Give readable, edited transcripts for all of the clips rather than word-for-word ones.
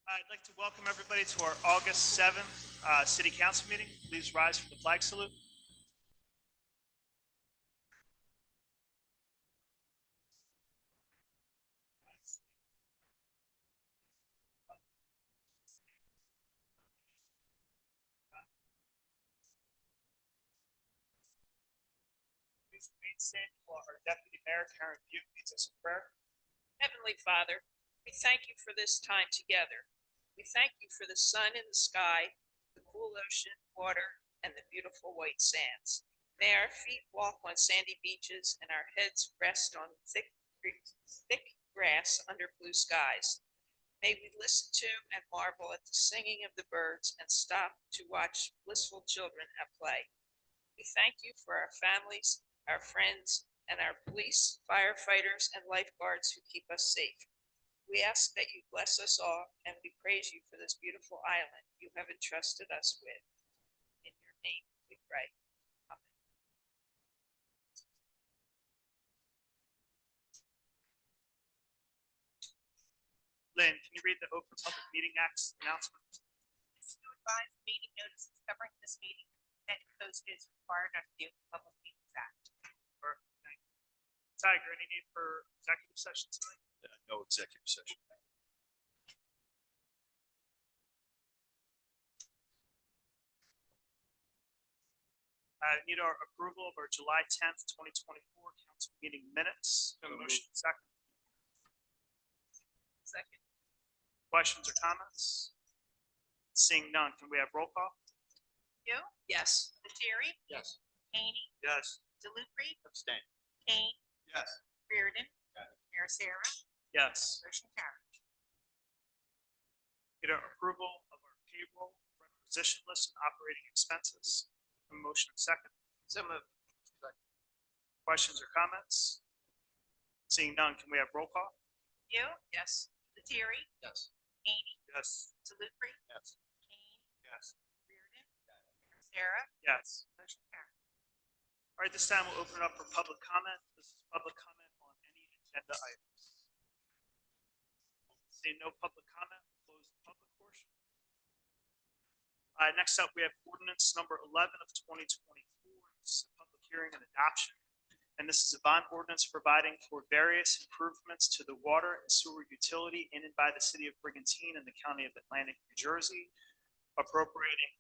I'd like to welcome everybody to our August 7th City Council meeting. Please rise for the flag salute. Please remain standing while our Deputy Mayor, Karen Butte, leads us in prayer. Heavenly Father, we thank you for this time together. We thank you for the sun in the sky, the cool ocean, water, and the beautiful white sands. May our feet walk on sandy beaches and our heads rest on thick grass under blue skies. May we listen to and marvel at the singing of the birds and stop to watch blissful children at play. We thank you for our families, our friends, and our police, firefighters, and lifeguards who keep us safe. We ask that you bless us all, and we praise you for this beautiful island you have entrusted us with. In your name we pray. Amen. Lynn, can you read the Open Public Meeting Act announcement? This new advised meeting notices covering this meeting and posted is required under the Open Public Meetings Act. Perfect, thank you. Tiger, any need for executive session tonight? No executive session. I need our approval of our July 10th, 2024 council meeting minutes. A motion second. Second. Questions or comments? Seeing none, can we have roll call? You, Yes. Lettieri, Yes. Haney, Yes. DeLucre, Abstain. Kane, Yes. Reardon, Mayor Sarah, Yes. motion carried. Get our approval of our payroll, requisition list, and operating expenses. A motion second. So moved. Questions or comments? Seeing none, can we have roll call? You, Yes. Lettieri, Yes. Haney, Yes. DeLucre, Yes. Kane, Yes. Reardon, Mayor Sarah, Yes. motion carried. All right, this time we'll open it up for public comment. This is public comment on any agenda items. Seeing no public comment, we'll close the public portion. Next up, we have ordinance number 11 of 2024. This is a public hearing and adoption. And this is a bond ordinance providing for various improvements to the water and sewer utility in and by the city of Brigantine and the county of Atlantic, New Jersey, appropriating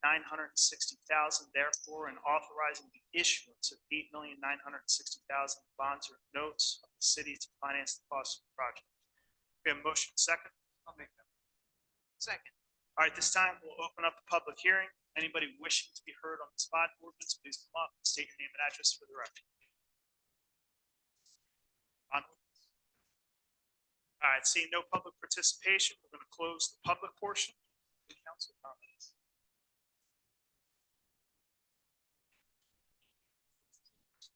$8,960,000, therefore, and authorizing the issuance of $8,960,000 bonds or notes of the city to finance the cost of the project. We have a motion second. I'll make that. Second. All right, this time we'll open up the public hearing. Anybody wishing to be heard on this bond ordinance, please come up and state your name and address for the record. All right, seeing no public participation, we're going to close the public portion. Council comments.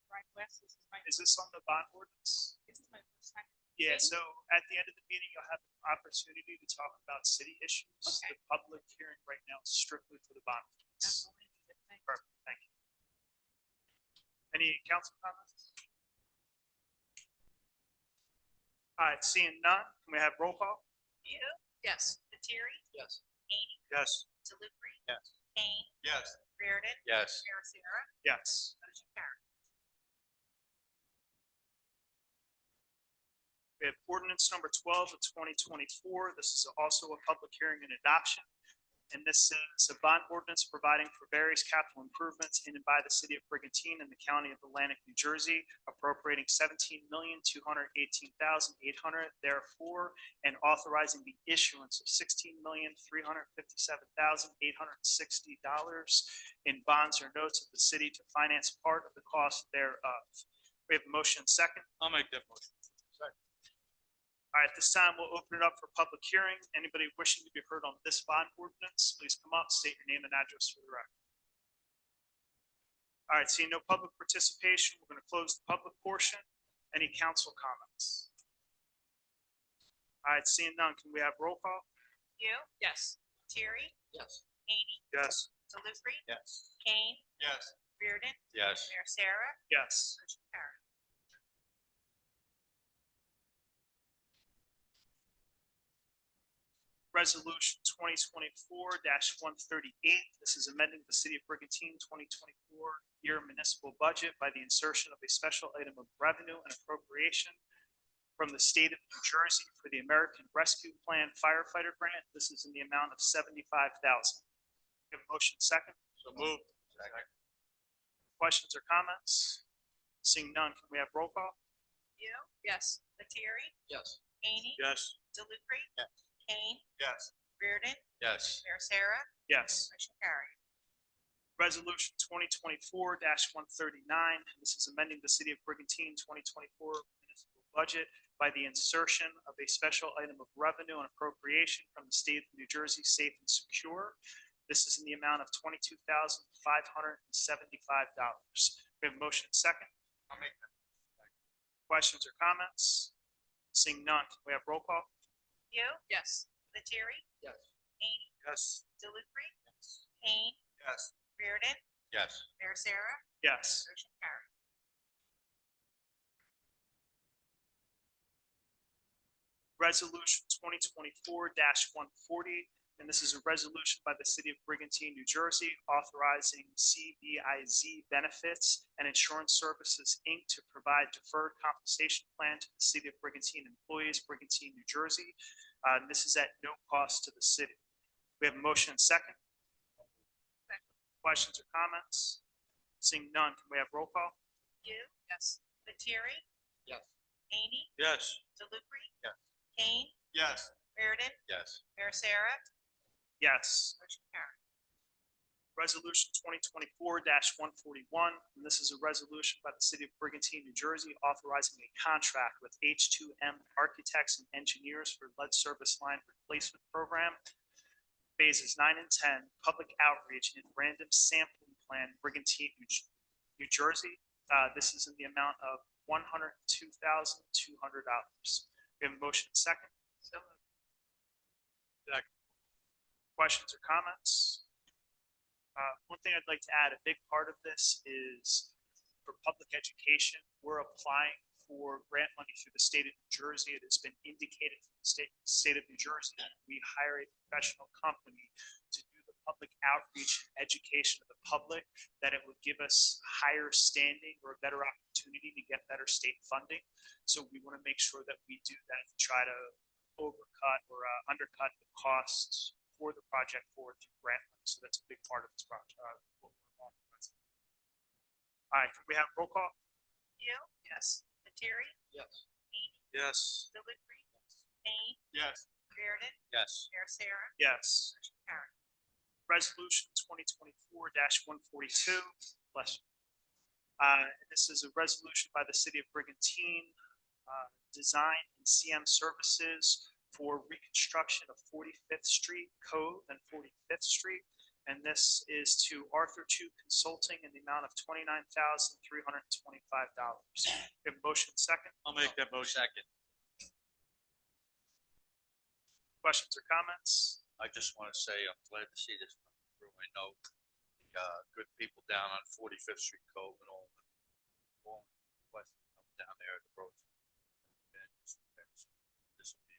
Right, Wes, this is my, Is this on the bond ordinance? this is my first time. Yeah, so at the end of the meeting, you'll have an opportunity to talk about city issues. Okay. The public hearing right now is strictly for the bond That's ordinance. all I needed. Thank you. Perfect, thank you. Any council comments? All right, seeing none, can we have roll call? You, Yes. Lettieri, Yes. Haney, Yes. DeLucre, Yes. Kane, Yes. Reardon, Yes. Mayor Sarah, Yes. motion carried. We have ordinance number 12 of 2024. This is also a public hearing and adoption. And this is a bond ordinance providing for various capital improvements in and by the city of Brigantine and the county of Atlantic, New Jersey, appropriating $17,218,800, therefore, and authorizing the issuance of $16,357,860 in bonds or notes of the city to finance part of the cost thereof. We have a motion and second. I'll make that motion. Second. All right, this time we'll open it up for public hearing. Anybody wishing to be heard on this bond ordinance, please come up, state your name and address for the record. All right, seeing no public participation, we're going to close the public portion. Any council comments? All right, seeing none, can we have roll call? You, Yes. Terry, Yes. Hany, Yes. Delivery, Yes. Kane, Yes. Reardon, Yes. Mayor Sarah, Yes. motion carried. Resolution 2024-138. This is amending the City of Brigantine 2024 year municipal budget by the insertion of a special item of revenue and appropriation from the state of New Jersey for the American Rescue Plan firefighter grant. This is in the amount of $75,000. Give a motion second. So moved. Second. Questions or comments? Seeing none, can we have roll call? You, Yes. Terry, Yes. Hany, Yes. Delivery, Yes. Kane, Yes. Reardon, Yes. Mayor Sarah, Yes. motion carried. Resolution 2024-139. This is amending the City of Brigantine 2024 municipal budget by the insertion of a special item of revenue and appropriation from the state of New Jersey Safe and Secure. This is in the amount of $22,575. We have a motion second. I'll make that. Questions or comments? Seeing none, can we have roll call? You, Yes. Terry, Yes. Hany, Yes. Delivery, Yes. Kane, Yes. Reardon, Yes. Mayor Sarah, Yes. motion carried. Resolution 2024-140, and this is a resolution by the City of Brigantine, New Jersey, authorizing CBIZ Benefits and Insurance Services, Inc. to provide deferred compensation plan to the City of Brigantine employees, Brigantine, New Jersey. This is at no cost to the city. We have a motion and second. Questions or comments? Seeing none, can we have roll call? You, Yes. Terry, Yes. Hany, Yes. Delivery, Yes. Kane, Yes. Reardon, Yes. Mayor Sarah, Yes. motion carried. Resolution 2024-141, and this is a resolution by the City of Brigantine, New Jersey, authorizing a contract with H2M Architects and Engineers for lead service line replacement program. Phases 9 and 10, public outreach and random sampling plan, Brigantine, New Jersey. This is in the amount of $102,200. We have a motion second. So moved. Second. Questions or comments? One thing I'd like to add, a big part of this is for public education. We're applying for grant money through the state of New Jersey. It has been indicated from the state of New Jersey that we hire a professional company to do the public outreach and education of the public, that it would give us higher standing or a better opportunity to get better state funding. So we want to make sure that we do that to try to overcut or undercut the costs for the project forward through grant money. So that's a big part of this project. What we're authorizing. All right, can we have roll call? You, Yes. Terry, Yes. Hany, Yes. Delivery, Kane, Yes. Reardon, Yes. Mayor Sarah, Yes. motion carried. Resolution 2024-142. Bless you. This is a resolution by the City of Brigantine, Design and CM Services for reconstruction of 45th Street Cove and 45th Street. And this is to Arthur Chu Consulting in the amount of $29,325. We have a motion second. I'll make that motion. Second. Questions or comments? I just want to say I'm glad to see this come through. I know the good people down on 45th Street Cove and all west down there at the road. This will be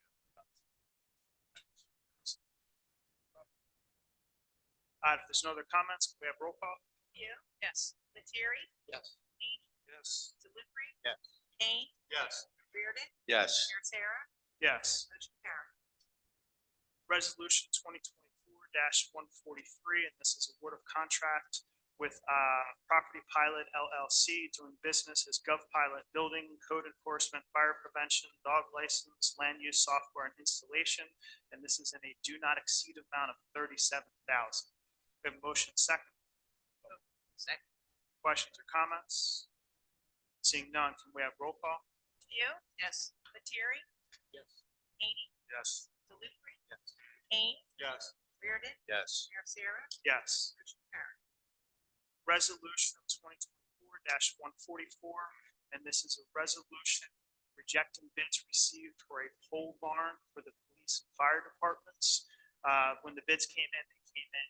If there's no other comments, can we have roll call? You, Yes. Terry, Yes. Hany, Yes. Delivery, Yes. Kane, Yes. Reardon, Yes. Mayor Sarah, Yes. motion carried. Resolution 2024-143, and this is award of contract with Property Pilot LLC, doing business as GovPilot Building, Code Enforcement, Fire Prevention, Dog License, Land Use Software and Installation, and this is in a do not exceed amount of $37,000. We have a motion second. Second. Questions or comments? Seeing none, can we have roll call? View. Yes. Lettieri? Yes. Hany? Yes. DeLucy? Yes. Kane? Yes. Reardon? Yes. Mayor Sarah? Yes. Motion carried. Resolution 2024-144, and this is a resolution rejecting bids received for a pole barn for the police and fire departments. When the bids came in, they came in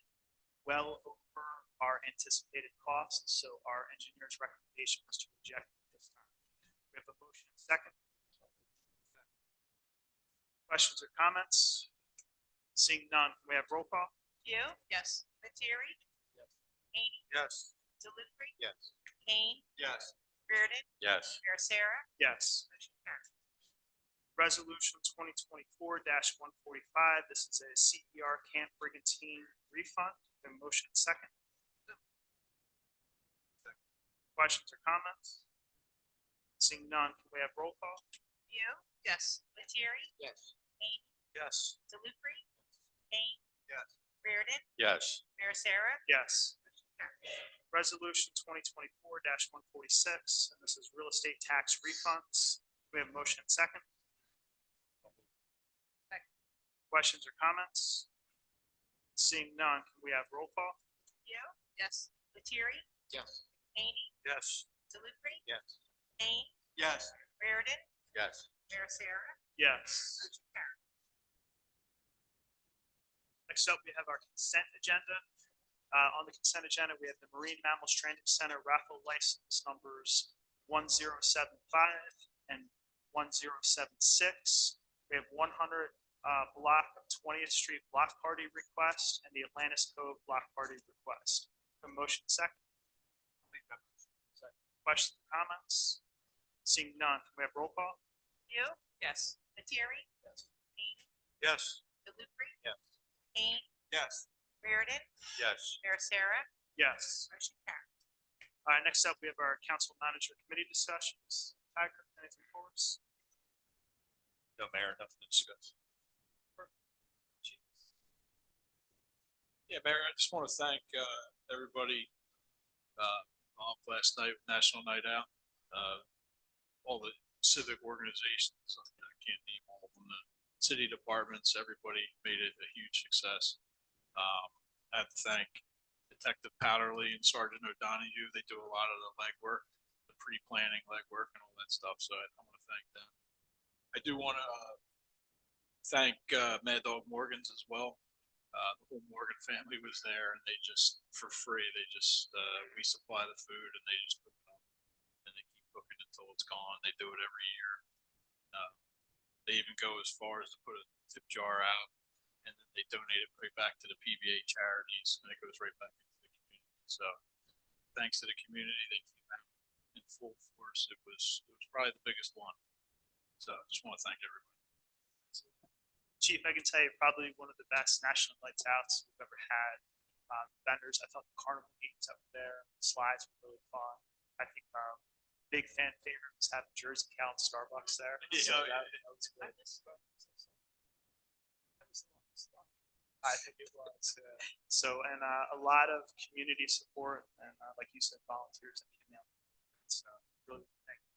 well over our anticipated costs, so our engineer's recommendation was to reject it this time. We have a motion and second. Questions or comments? Seeing none, can we have roll call? View. Yes. Lettieri? Yes. Hany? Yes. DeLucy? Yes. Kane? Yes. Reardon? Yes. Mayor Sarah? Yes. Motion carried. Resolution 2024-145, this is a CER Camp Brigantine refund. We have a motion and second. Questions or comments? Seeing none, can we have roll call? View. Yes. Lettieri? Yes. Hany? Yes. DeLucy? Kane? Yes. Reardon? Yes. Mayor Sarah? Yes. Motion carried. Resolution 2024-146, and this is real estate tax refunds. We have a motion and second. Second. Questions or comments? Seeing none, can we have roll call? View. Yes. Lettieri? Yes. Hany? Yes. DeLucy? Yes. Kane? Yes. Reardon? Yes. Mayor Sarah? Yes. Motion carried. Next up, we have our consent agenda. On the consent agenda, we have the Marine Mammals Training Center raffle license numbers 1075 and 1076. We have 100 block of 20th Street block party request and the Atlantis Cove block party request. A motion second. Questions or comments? Seeing none, can we have roll call? View. Yes. Lettieri? Yes. Hany? Yes. DeLucy? Yes. Kane? Yes. Reardon? Yes. Mayor Sarah? Yes. Motion carried. Next up, we have our council manager committee discussions. Tiger, anything for us? No, Mayor, nothing to discuss. Yeah, Mayor, I just want to thank everybody involved last night, National Night Out. All the civic organizations, I can't name all of them, the city departments, everybody made it a huge success. I have to thank Detective Powderly and Sergeant O'Donoghue. They do a lot of the legwork, the pre-planning legwork and all that stuff, so I want to thank them. I do want to thank Mad Dog Morgan's as well. The whole Morgan family was there, and they just, for free, we supply the food, and they just cook it up, and they keep cooking until it's gone. They do it every year. They even go as far as to put a tip jar out, and then they donate it right back to the PBA charities, and it goes right back into the community. So, thanks to the community, they came out in full force. It was probably the biggest one. So, I just want to thank everybody. Chief, I can tell you probably one of the best national lights outs we've ever had. Vendors, I thought the carnival games up there, the slides were really fun. I think big fan favorite was having Jersey Cal and Starbucks there. So that was good. I think it was. So, and a lot of community support and like you said, volunteers that came out. So really thank you.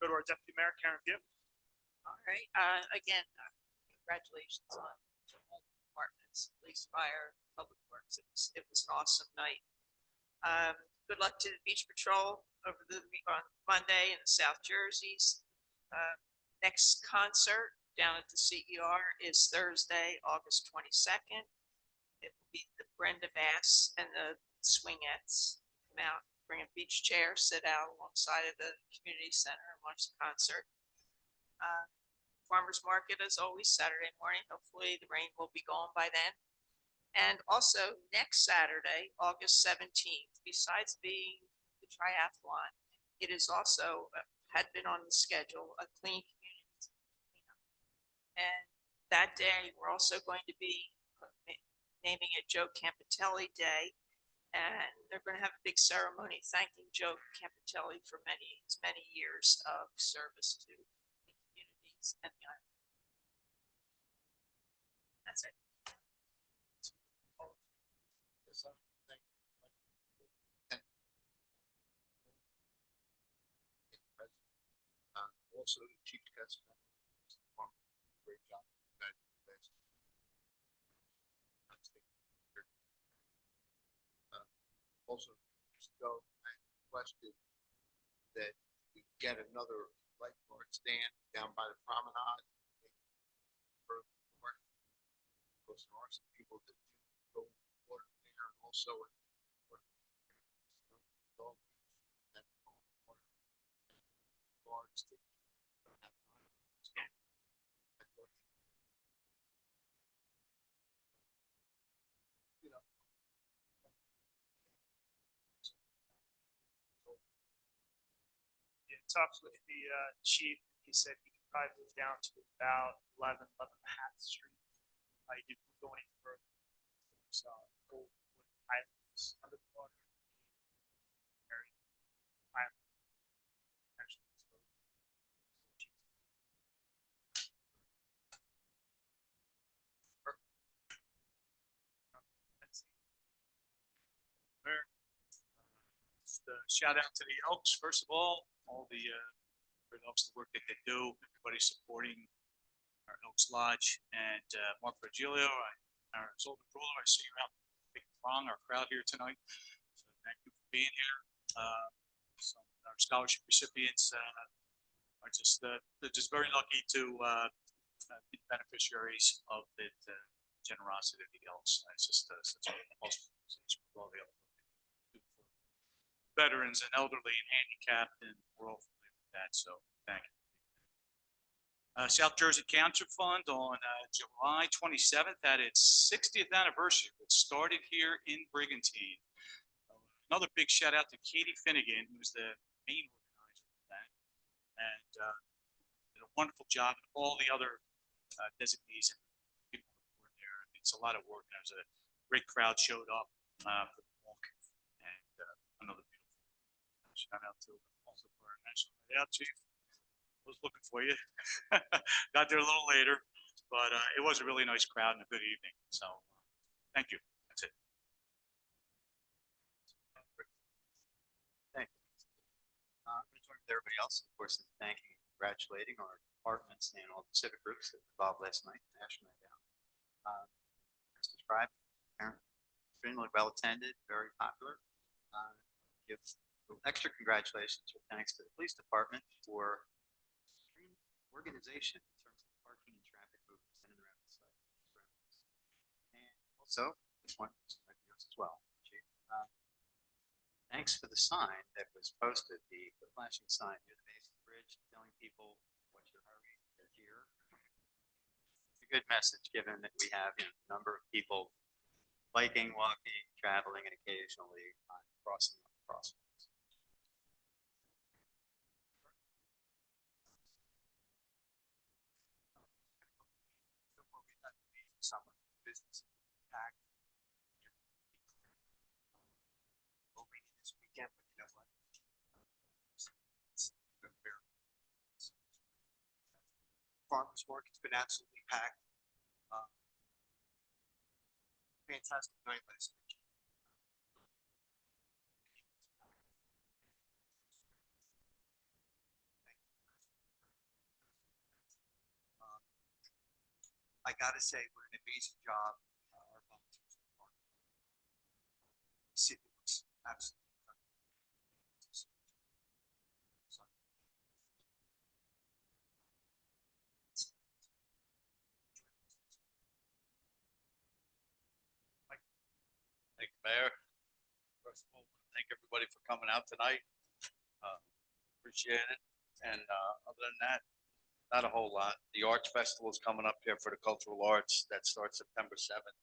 Go to our deputy mayor, Karen Gibb. All right, again, congratulations on all the departments, police, fire, public works. It was an awesome night. Good luck to the beach patrol over the week on Monday in the South Jerseys. Next concert down at the CER is Thursday, August 22nd. It will be the Brenda Bass and the Swingettes come out, bring a beach chair, sit out alongside of the community center and watch the concert. Farmers market as always Saturday morning. Hopefully the rain will be gone by then. And also next Saturday, August 17th, besides being the triathlon, it is also had been on the schedule, a clean communities. And that day, we're also going to be naming it Joe Campitelli Day. And they're going to have a big ceremony thanking Joe Campitelli for many years of service to the communities and the island. That's it. also the chief guest. Great job. Also, years ago, I requested that we get another lifeguard stand down by the promenade. Further north, because there are some people that do go in the water there, and also in Dog Beach, that water guards that have you know, Yeah, talked with the chief. He said he could probably move down to about 11, 11 and a half street. I didn't go any further. So, Gold Highlands, underwater, very Highlands. Actually, it's very cheap. That's it. Mayor, just shout out to the Elks, first of all the Elks, the work that they do, everybody supporting our Elks Lodge, and Mark Virgilio, our Zoltan Brulo, I see you out, big throng, our crowd here tonight. So thank you for being here. Some of our scholarship recipients are just they're just very lucky to be beneficiaries of the generosity of the Elks. It's just such a awesome organization with all the other veterans and elderly and handicapped, and we're all familiar with that. So thank you. South Jersey Cancer Fund on July 27th had its 60th anniversary. It started here in Brigantine. Another big shout out to Katie Finnegan, who's the main organizer of that, and did a wonderful job, and all the other designees and people who were there. It's a lot of work. There's a great crowd showed up for the walk, and another beautiful shout out to also for our National Night Out Chief. Was looking for you. Got there a little later, but it was a really nice crowd and a good evening. So thank you. That's it. Thank you. I'm going to join with everybody else, of course, in thanking and congratulating our departments and all the civic groups that were involved last night, National Night Out. As described, extremely well attended, very popular. Give extra congratulations or thanks to the police department for organization in terms of parking and traffic movements in and around the site. And also, this one as well, Chief. Thanks for the sign that was posted, the flashing sign near the base of the bridge, telling people what's your hurry, they're here. It's a good message given that we have a number of people biking, walking, traveling, and occasionally crossing the crosswalks. Summer business packed. Hoping this weekend, but you know what? Farmers market's been absolutely packed. Fantastic night last night. I gotta say, we're an amazing job. Our volunteers are. The city looks absolutely incredible. Thank you, Mayor. First of all, I want to thank everybody for coming out tonight. Appreciate it. And other than that, not a whole lot. The Arts Festival is coming up here for the cultural arts. That starts September 7th.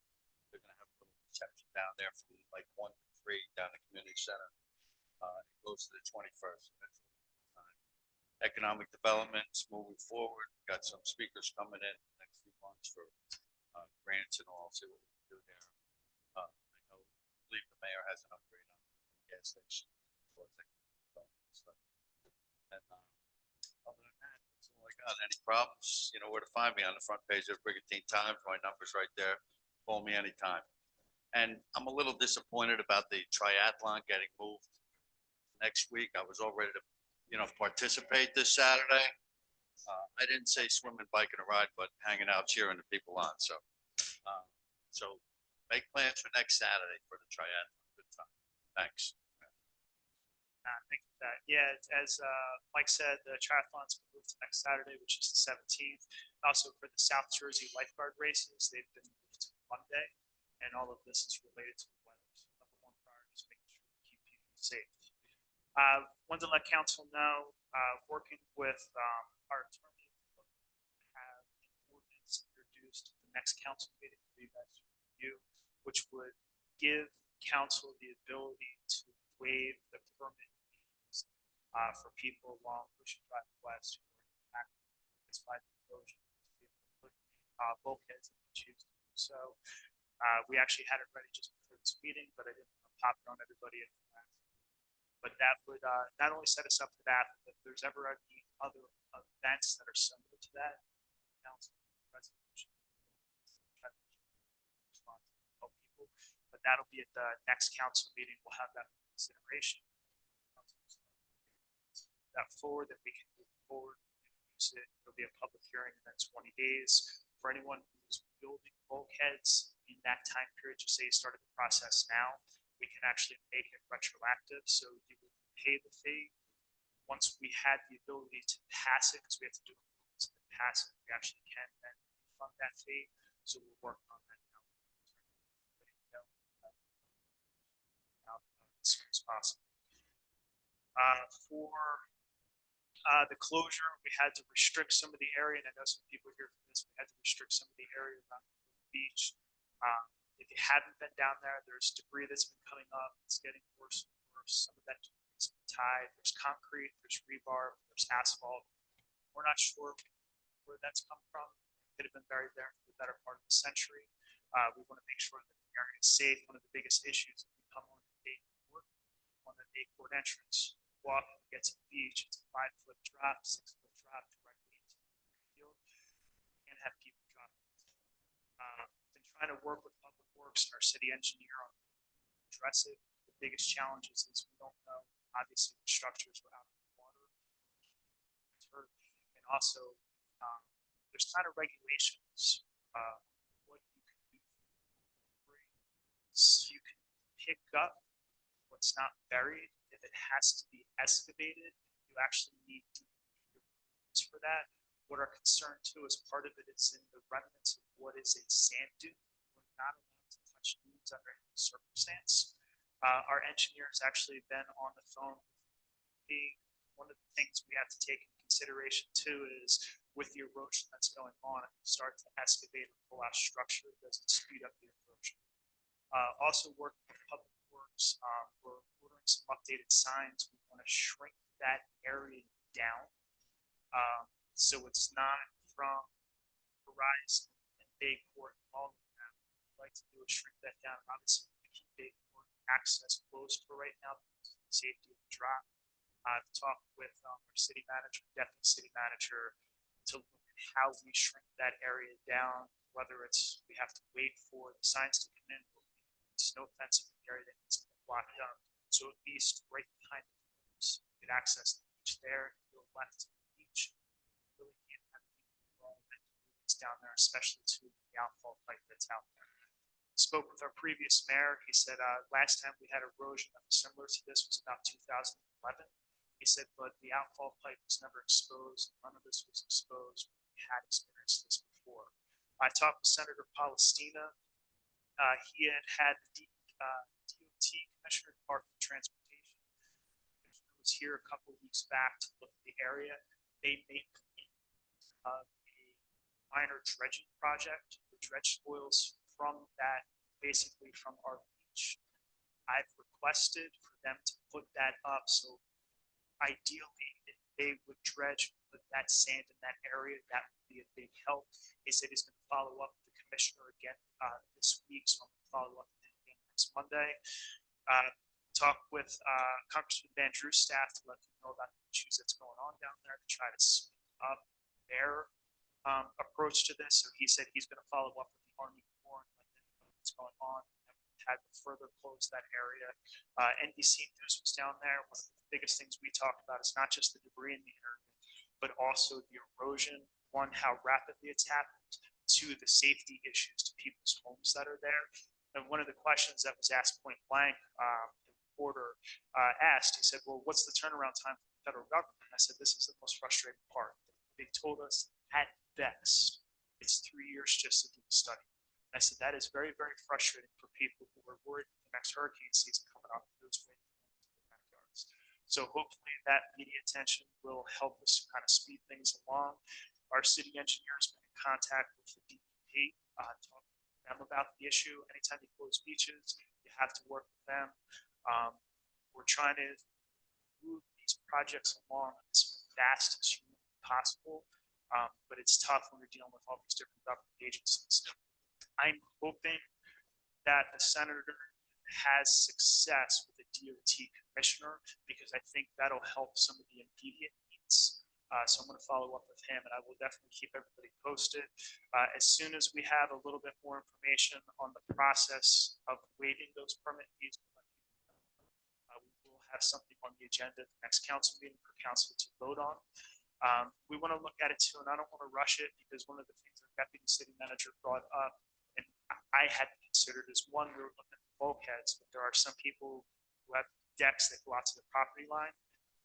They're going to have a little reception down there from like 1 to 3 down the community center. It goes to the 21st. So that's economic development's moving forward. We've got some speakers coming in the next few months for grants and all. See what we can do there. I believe the mayor has an upgrade on the gas station. And other than that, that's all I got. Any problems, you know where to find me on the front page of Brigantine Times. My number's right there. Call me anytime. And I'm a little disappointed about the triathlon getting moved next week. I was all ready to, participate this Saturday. I didn't say swimming, biking, or ride, but hanging out cheering the people on, so. So make plans for next Saturday for the triathlon. Good time. Thanks. Thank you for that. Yeah, as Mike said, the triathlon's been moved to next Saturday, which is the 17th. Also for the South Jersey lifeguard races, they've been moved to Monday, and all of this is related to the weather. So number one priority is making sure we keep people safe. Wanted to let council know, working with our attorney, have an ordinance introduced at the next council meeting for you guys to review, which would give council the ability to waive the permit fees for people along Ocean Drive West who are impacted by the erosion. Bulkheads if they choose to do so. We actually had it ready just before this meeting, but I didn't want to pop it on everybody at the last. But that would not only set us up for that, but if there's ever any other events that are similar to that, council resolution. Help people, but that'll be at the next council meeting. We'll have that consideration. That forward, that we can move forward. There'll be a public hearing in 20 days for anyone who's building bulkheads in that time period. Just say you started the process now, we can actually make it retroactive. So you would pay the fee. Once we had the ability to pass it, because we have to do it to pass it, we actually can then refund that fee. So we're working on that now. As soon as possible. For the closure, we had to restrict some of the area, and I know some people here for this. We had to restrict some of the area around the beach. If you haven't been down there, there's debris that's been coming up. It's getting worse and worse. Some of that debris has been tied. There's concrete, there's rebar, there's asphalt. We're not sure where that's come from. It could have been buried there for the better part of the century. We want to make sure that the area is safe. One of the biggest issues if you come on the day court entrance, walk, get to the beach, it's a 5-foot drop, 6-foot drop directly into the field. You can't have people dropping. Been trying to work with Public Works and our city engineer on address it. The biggest challenges is we don't know, obviously, the structures were out of the water. And also, there's kind of regulations, what you can do. You can pick up what's not buried. If it has to be excavated, you actually need to for that. What our concern too is part of it is in the remnants of what is a sand dune. We're not allowed to touch dunes under any circumstance. Our engineer has actually been on the phone. One of the things we have to take into consideration too is with the erosion that's going on, if you start to excavate or pull out structure, it doesn't speed up the erosion. Also working with Public Works, we're ordering some updated signs. We want to shrink that area down. So it's not from Horizon and Bayport and all of that. We'd like to do is shrink that down. Obviously, we keep Bayport access closed for right now because of the safety of the drop. I've talked with our city manager, deputy city manager, to look at how we shrink that area down, whether it's we have to wait for the signs to come in, or snow fencing in the area that needs to be blocked up. So at least right behind the homes, you can access the beach there, and go left to the beach. You really can't have people down there, especially to the outfall pipe that's out there. Spoke with our previous mayor. He said last time we had erosion that was similar to this was about 2011. He said, but the outfall pipe was never exposed. None of this was exposed. We had experienced this before. I talked with Senator Palestina. He had the DOT Commissioner, Department of Transportation. The commissioner was here a couple of weeks back to look at the area. They made a minor dredging project. The dredge spoils from that, basically from our beach. I've requested for them to put that up. So ideally, if they would dredge, put that sand in that area, that would be a big help. He said he's going to follow up with the commissioner again this week, so I'm going to follow up with him again next Monday. Talk with Congressman Van Drew's staff to let them know about the issues that's going on down there to try to speed up their approach to this. So he said he's going to follow up with the Army Corps and let them know what's going on. Had to further close that area. NBC News was down there. One of the biggest things we talked about is not just the debris in the area, but also the erosion, one, how rapidly it's happened, two, the safety issues to people's homes that are there. And one of the questions that was asked point blank, the reporter asked, he said, well, what's the turnaround time for the federal government? And I said, this is the most frustrating part. They told us at best, it's 3 years just to do the study. And I said, that is very, very frustrating for people who are worried the next hurricane season coming up, those winds into their backyards. So hopefully that media attention will help us kind of speed things along. Our city engineer has been in contact with the DEP, talking to them about the issue. Anytime you close beaches, you have to work with them. We're trying to move these projects along as fast as humanly possible, but it's tough when you're dealing with all these different government agencies. I'm hoping that the senator has success with the DOT commissioner, because I think that'll help some of the immediate needs. So I'm going to follow up with him, and I will definitely keep everybody posted. As soon as we have a little bit more information on the process of waiving those permit fees, we will have something on the agenda at the next council meeting for council to vote on. We want to look at it too, and I don't want to rush it, because one of the things the deputy city manager brought up, and I hadn't considered, is one, we were looking at the bulkheads, but there are some people who have decks that go out to the property line.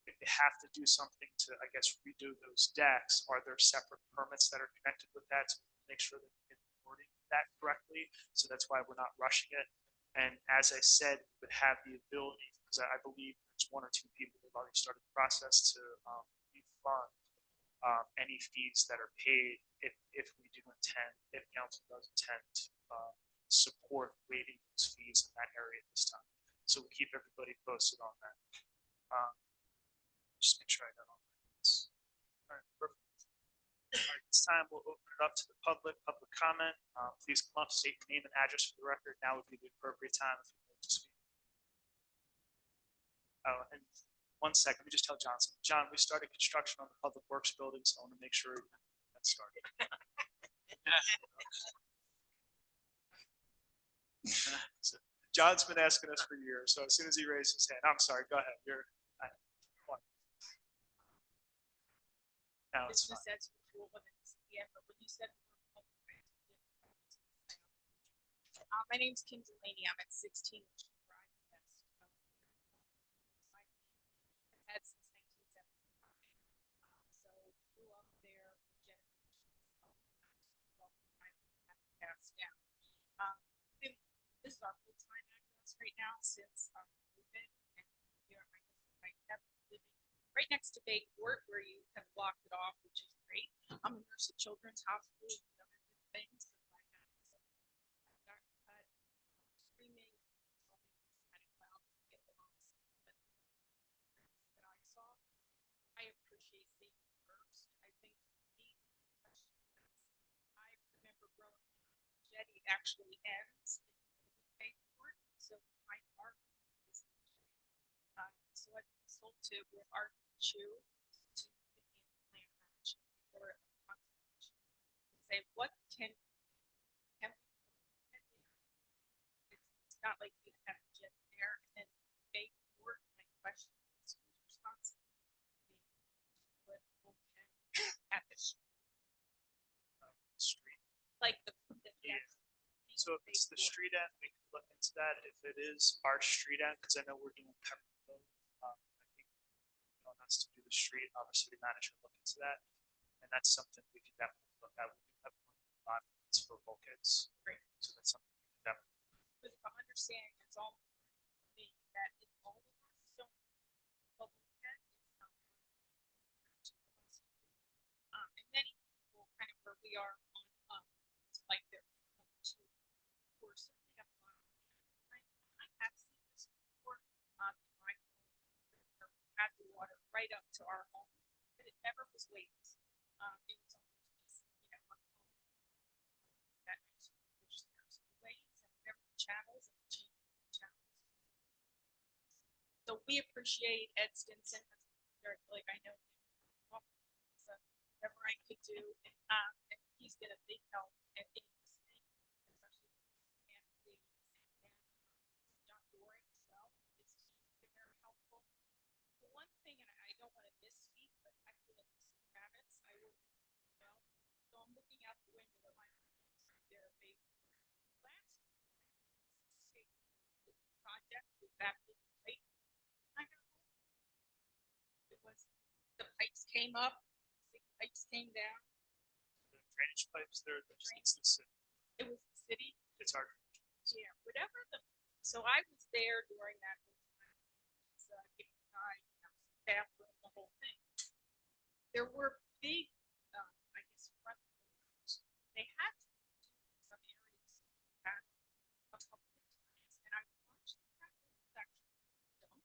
If they have to do something to, I guess, redo those decks, are there separate permits that are connected with that to make sure that we get wording that correctly? So that's why we're not rushing it. And as I said, we would have the ability, because I believe there's one or two people that have already started the process to refund any fees that are paid if we do intend, if council does intend to support waiving those fees in that area at this time. So we'll keep everybody posted on that. Just make sure I got all this. All right, perfect. All right, this time we'll open it up to the public comment. Please come up, state your name and address for the record. Now would be the appropriate time if you'd like to speak. Oh, and 1 second, let me just tell Johnson. John, we started construction on the Public Works building, so I want to make sure that's started. So, John's been asking us for years, so as soon as he raised his hand, I'm sorry, go ahead. No, it's fine. Business as usual, but when you said. My name's Kim Delaney. I'm at 16 Drive West. I've had since 1975. So grew up there for generations. Passed down. This is our full-time address right now since moving, and here I have living right next to Bay Court, where you have blocked it off, which is great. I'm a nurse at Children's Hospital, and other good things. Screaming, kind of loud, get lost. But that I saw, I appreciate safety first. I think I remember growing up, Jetty actually ends in Bay Court, so my heart is so I consulted with Art Chu to begin plan action for a conservation. Say what can we it's not like you have a jet there and then Bay Court. My question is whose responsibility what at the Street. like the Yeah. So if it's the street end, we can look into that. If it is our street end, because I know we're doing Pepperville, I think on us to do the street, our city manager look into that, and that's something we can definitely look at. We do have monuments for bulkheads, Great. so that's something we can definitely. Because if I'm understanding, it's all me that if all of us don't bubble head, it's not and many people kind of where we are on like their to course we have a lot of I have seen this before in my home had the water right up to our home, but it never was waived. It was always one home that makes fish there. So the waves and whatever channels and channels. So we appreciate Ed Stinson, like I know him, so whatever I could do, and he's been a big help at this thing, especially and John Doring as well. It's been very helpful. The one thing, and I don't want to misspeak, but I feel like this Kravitz. I work in hotel. So I'm looking out the window at my house right there. They last project was that big pipe kind of. It was the pipes came up, big pipes came down. The drainage pipes there, It was the city. it's hard. Yeah, whatever the. So I was there during that whole time. So giving the guy, bathroom, the whole thing. There were big, I guess, front doors. They had to do some areas back a couple of times, and I watched that actually dump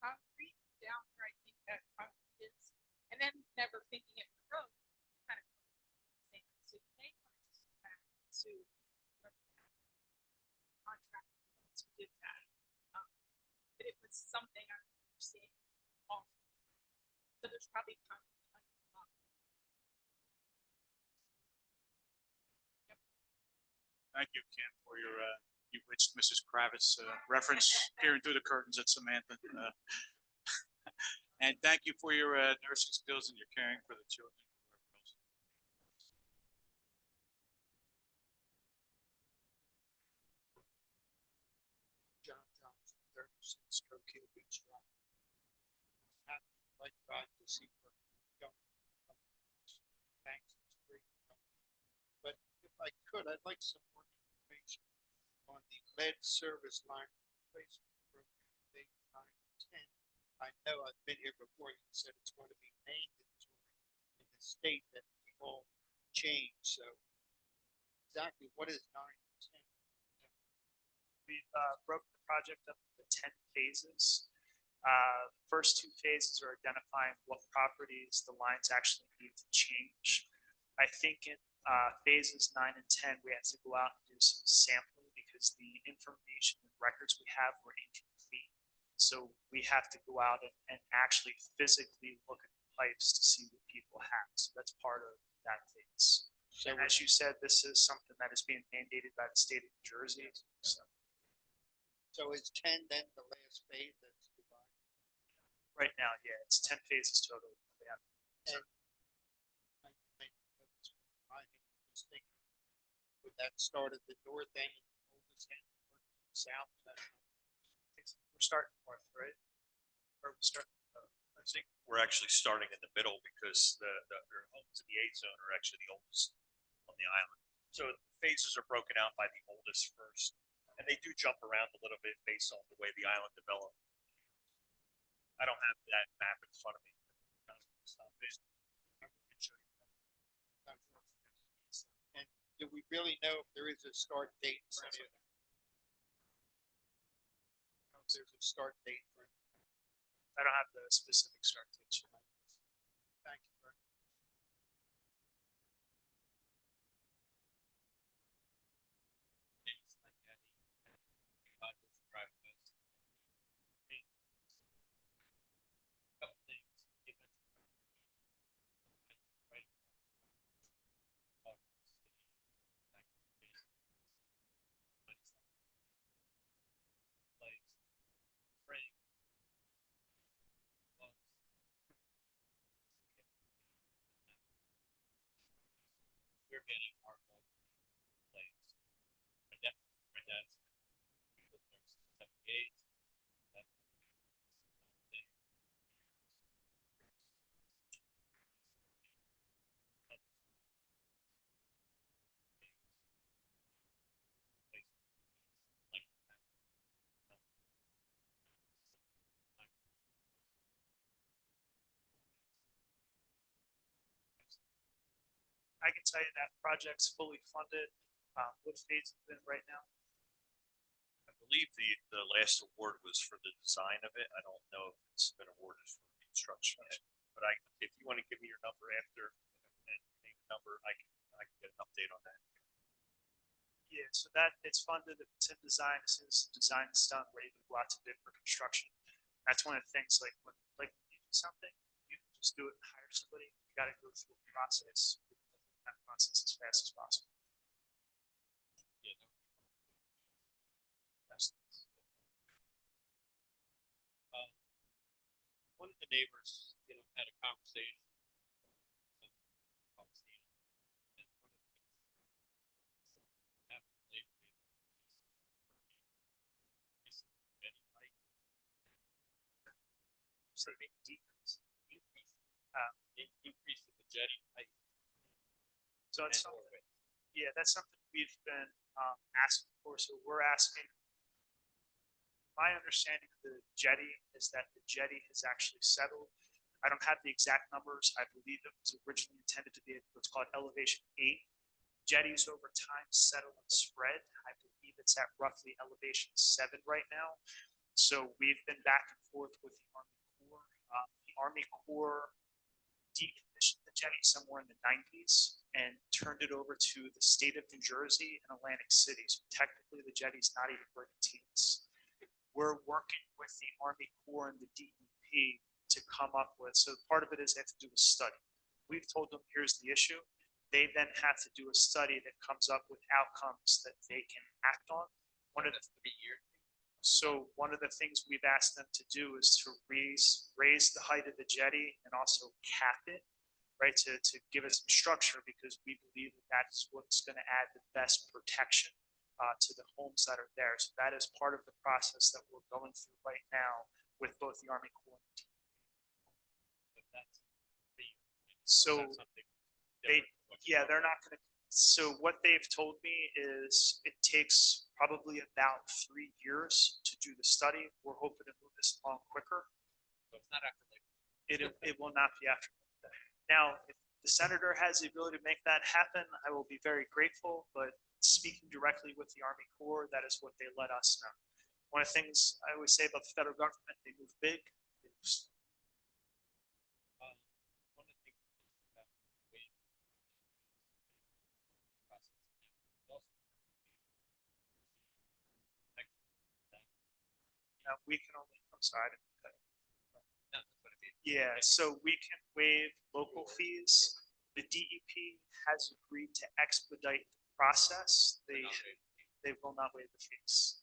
concrete down where I think that concrete is, and then never thinking it the road, kind of saying, so you may want to just back to contract who did that. But it was something I remember seeing often. So there's probably concrete under the block. Thank you, Kim, for your, you witched Mrs. Kravitz, reference peering through the curtains at Samantha. And thank you for your, nursing skills and your caring for the children. John Johnson, 36 Coquille Beach Drive. Happy, like God, to see her going. Thanks, it's great. But if I could, I'd like some more information on the lead service line replacement program, date 9/10. I know I've been here before, you said it's going to be mandatory in the state that we all change, so exactly what is 9/10? We've broken the project up into 10 phases. First two phases are identifying what properties the lines actually need to change. I think in phases 9 and 10, we had to go out and do some sampling because the information and records we have were incomplete. So we have to go out and actually physically look at the pipes to see what people have. So that's part of that phase. So And as you said, this is something that is being mandated by the state of New Jersey. So is 10 then the last phase that's divided? Right now, yeah, it's 10 phases total. Yeah. I just think, would that start at the north end, oldest end, or south? We're starting north, right? Or we start. I think we're actually starting in the middle because their homes in the A zone are actually the oldest on the island. So phases are broken out by the oldest first, and they do jump around a little bit based on the way the island developed. I don't have that map in front of me. And do we really know if there is a start date for any of that? If there's a start date for it. I don't have the specific start dates. Thank you very much. We're getting our own place. My dad's 78. I can tell you that project's fully funded. What phase is it in right now? I believe the last award was for the design of it. I don't know if it's been awarded for construction yet. But if you want to give me your number after and name a number, I can get an update on that. Yeah, so that it's funded. It's in design. As soon as the design is done, we're able to go out to bid for construction. That's one of the things. Like when you do something, you can just do it and hire somebody. You got to go through a process. That process as fast as possible. Yeah, no. One of the neighbors, had a conversation So they decrease. Increase of the jetty height So it's and or something, width. yeah, that's something we've been asking for. So we're asking. My understanding of the jetty is that the jetty has actually settled. I don't have the exact numbers. I believe it was originally intended to be what's called elevation 8. Jetties over time settle and spread. I believe it's at roughly elevation 7 right now. So we've been back and forth with the Army Corps. The Army Corps decommissioned the jetty somewhere in the 90s and turned it over to the state of New Jersey and Atlantic City. So technically, the jetty's not even Brigantine's. We're working with the Army Corps and the DEP to come up with. So part of it is they have to do a study. We've told them here's the issue. They then have to do a study that comes up with outcomes that they can act on. One of the 3 years. so one of the things we've asked them to do is to raise the height of the jetty and also cap it, right, to give it some structure because we believe that that's what's going to add the best protection to the homes that are there. So that is part of the process that we're going through right now with both the Army Corps and the But that's the. So that's something they, different from what you're yeah, they're talking not going to. So what they've told me is it takes probably about 3 years to do the study. We're hoping to move this along quicker. about. So it's not after like. It will not be after that. Now, if the senator has the ability to make that happen, I will be very grateful, but speaking directly with the Army Corps, that is what they let us know. One of the things I always say about the federal government, they move big. They move slow. One of the things about the way process now, also Now, we can only, I'm sorry, I didn't cut you. no, that's what I mean. Yeah, so we can waive local fees. The DEP has agreed to expedite the process. They will not waive the fees.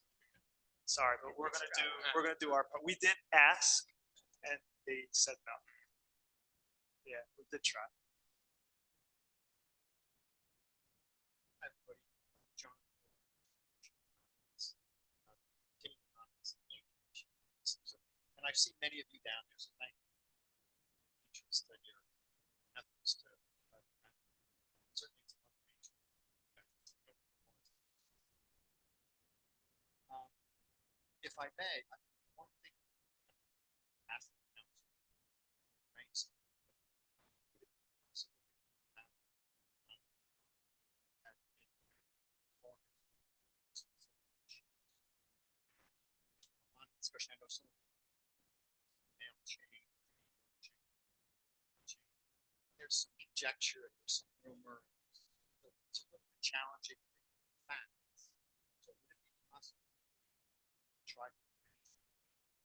Sorry, but we're gonna do our part. We did ask and they said no. Yeah, we did try. Everybody, John. Continuing on this negotiation. And I've seen many of you down there, so thank you. Interest in your efforts to. Certainly it's a motivation. If I may, one thing. Ask the council. Right? Especially I know some of the mail chain. There's some conjecture, there's some rumor. It's a little bit challenging to make facts. So would it be possible to try to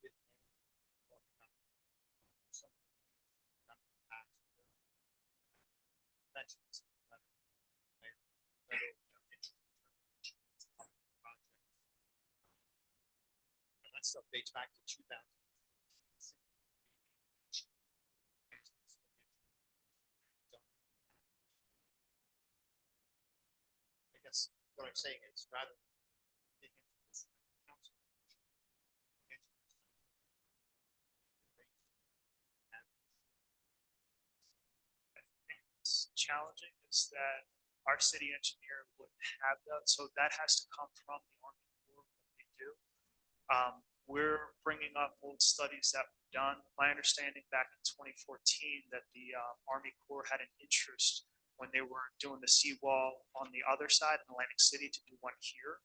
with talk about some of the facts mentioned this in the letter, and that stuff dates back to 2000. I guess what I'm saying is rather than dig into this council. It's challenging is that our city engineer would have that, so that has to come from the Army Corps when they do. We're bringing up old studies that were done. My understanding back in 2014 that the Army Corps had an interest when they were doing the seawall on the other side in Atlantic City to do one here.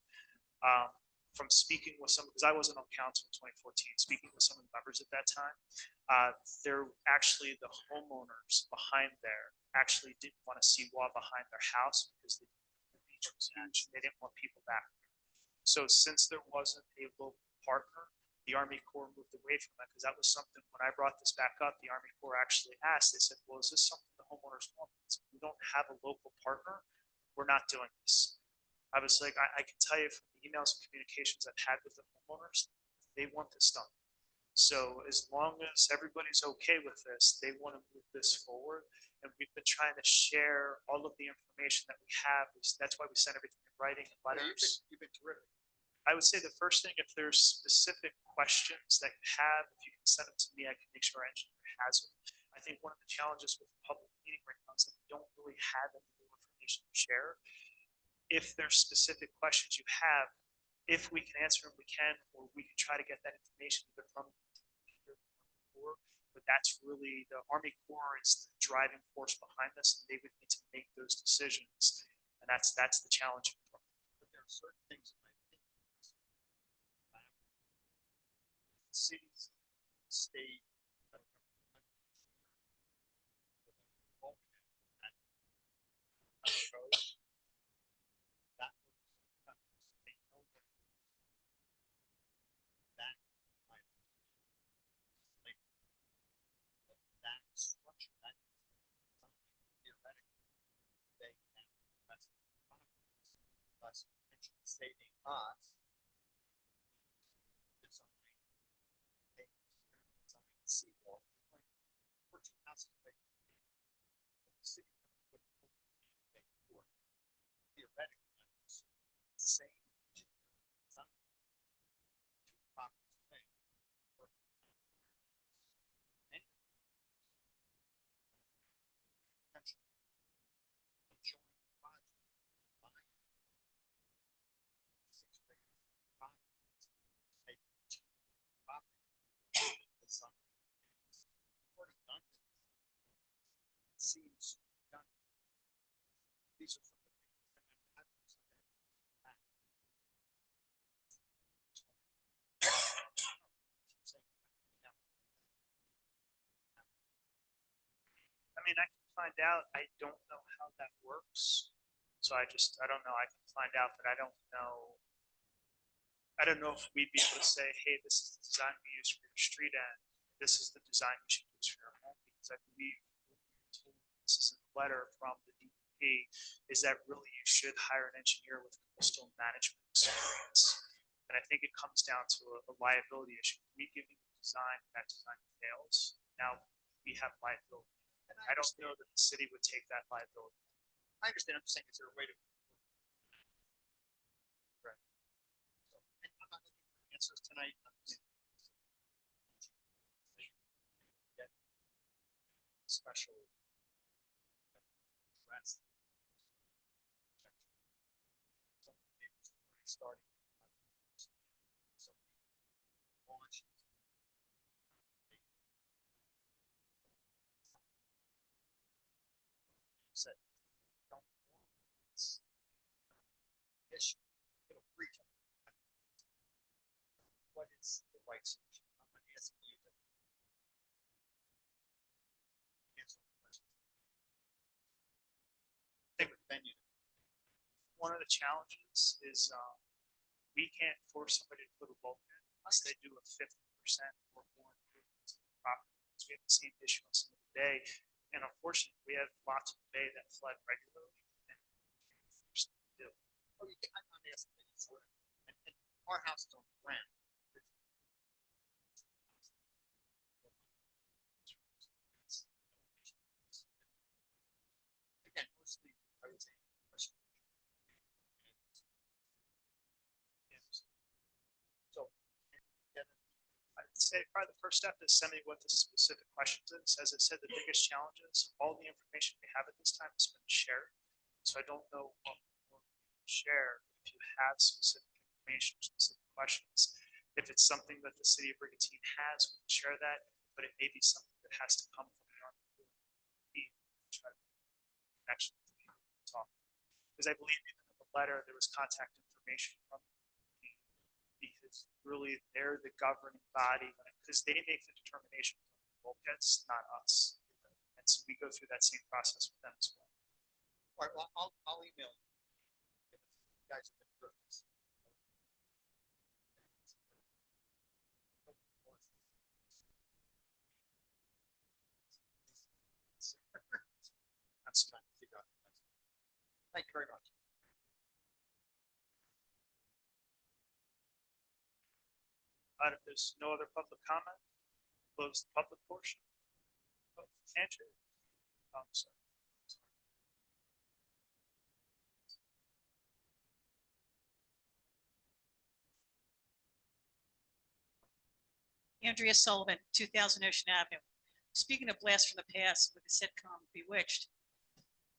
From speaking with some, because I wasn't on council in 2014, speaking with some of the members at that time, they're actually the homeowners behind there actually didn't want to see wall behind their house because the beach was huge. They didn't want people back there. So since there wasn't a local partner, the Army Corps moved away from that because that was something when I brought this back up, the Army Corps actually asked, they said, well, is this something the homeowners want? We don't have a local partner. We're not doing this. I was like, I can tell you from the emails and communications I've had with the homeowners, they want this done. So as long as everybody's okay with this, they want to move this forward. And we've been trying to share all of the information that we have. That's why we send everything in writing and letters. You've been terrific. I would say the first thing, if there's specific questions that you have, if you can send them to me, I can make sure our engineer has them. I think one of the challenges with the public meeting right now is that we don't really have any more information to share. If there's specific questions you have, if we can answer them, we can, or we can try to get that information either from the Corps, but that's really, the Army Corps is the driving force behind this, and they would need to make those decisions. And that's the challenge. But there are certain things in my opinion. Cities, state. That structure, that theoretically, they now invest in thus potentially saving us design, design seawall. We're 2,000 away from the city. Theoretically, that's the same design. Two properties away. And potential joint project, buying 6 properties, a property design. Already done. Seems done. These are some of the things that I've had to I mean, I can find out. I don't know how that works. So I don't know. I can find out, but I don't know. I don't know if we'd be able to say, hey, this is the design we use for your street end. This is the design you should use for your home, because I believe this is a letter from the DEP, is that really you should hire an engineer with coastal management experience. And I think it comes down to a liability issue. We give you the design, that design fails. Now we have liability. And I don't know that the city would take that liability. I understand. I'm just saying, is there a way to? Right. So, and I'm not looking for answers tonight. I'm just get special rest. Some neighbors are starting. Some launch. Said, don't want this issue. It'll breach them. What is the right solution? I'm not asking you to answer the question. Think of venue. One of the challenges is we can't force somebody to put a bulk in unless they do a 50% or more improvement to the property. So we have the same issue on some of the bay. And unfortunately, we have lots of bay that flood regularly. And do. Oh, you can, I'm not asking any sort of, and our house is on the ground. Again, mostly, I would say, question. So, I'd say probably the first step is send me what the specific questions is. As I said, the biggest challenges, all the information we have at this time has been shared. So I don't know what more we can share. If you have specific information, specific questions, if it's something that the city of Brigantine has, we can share that. But it may be something that has to come from the Army Corps. We try to actually talk, because I believe even in the letter there was contact information from the, because really they're the governing body, because they make the determination on the bulkheads, not us. And so we go through that same process with them as well. all right, well, I'll email you. You guys have been good. That's fine. Thank you very much. But if there's no other public comment, close the public portion. Oh, Andrew. Oh, sorry. Andrea Sullivan, 2000 Ocean Avenue. Speaking of blast from the past with the sitcom Bewitched,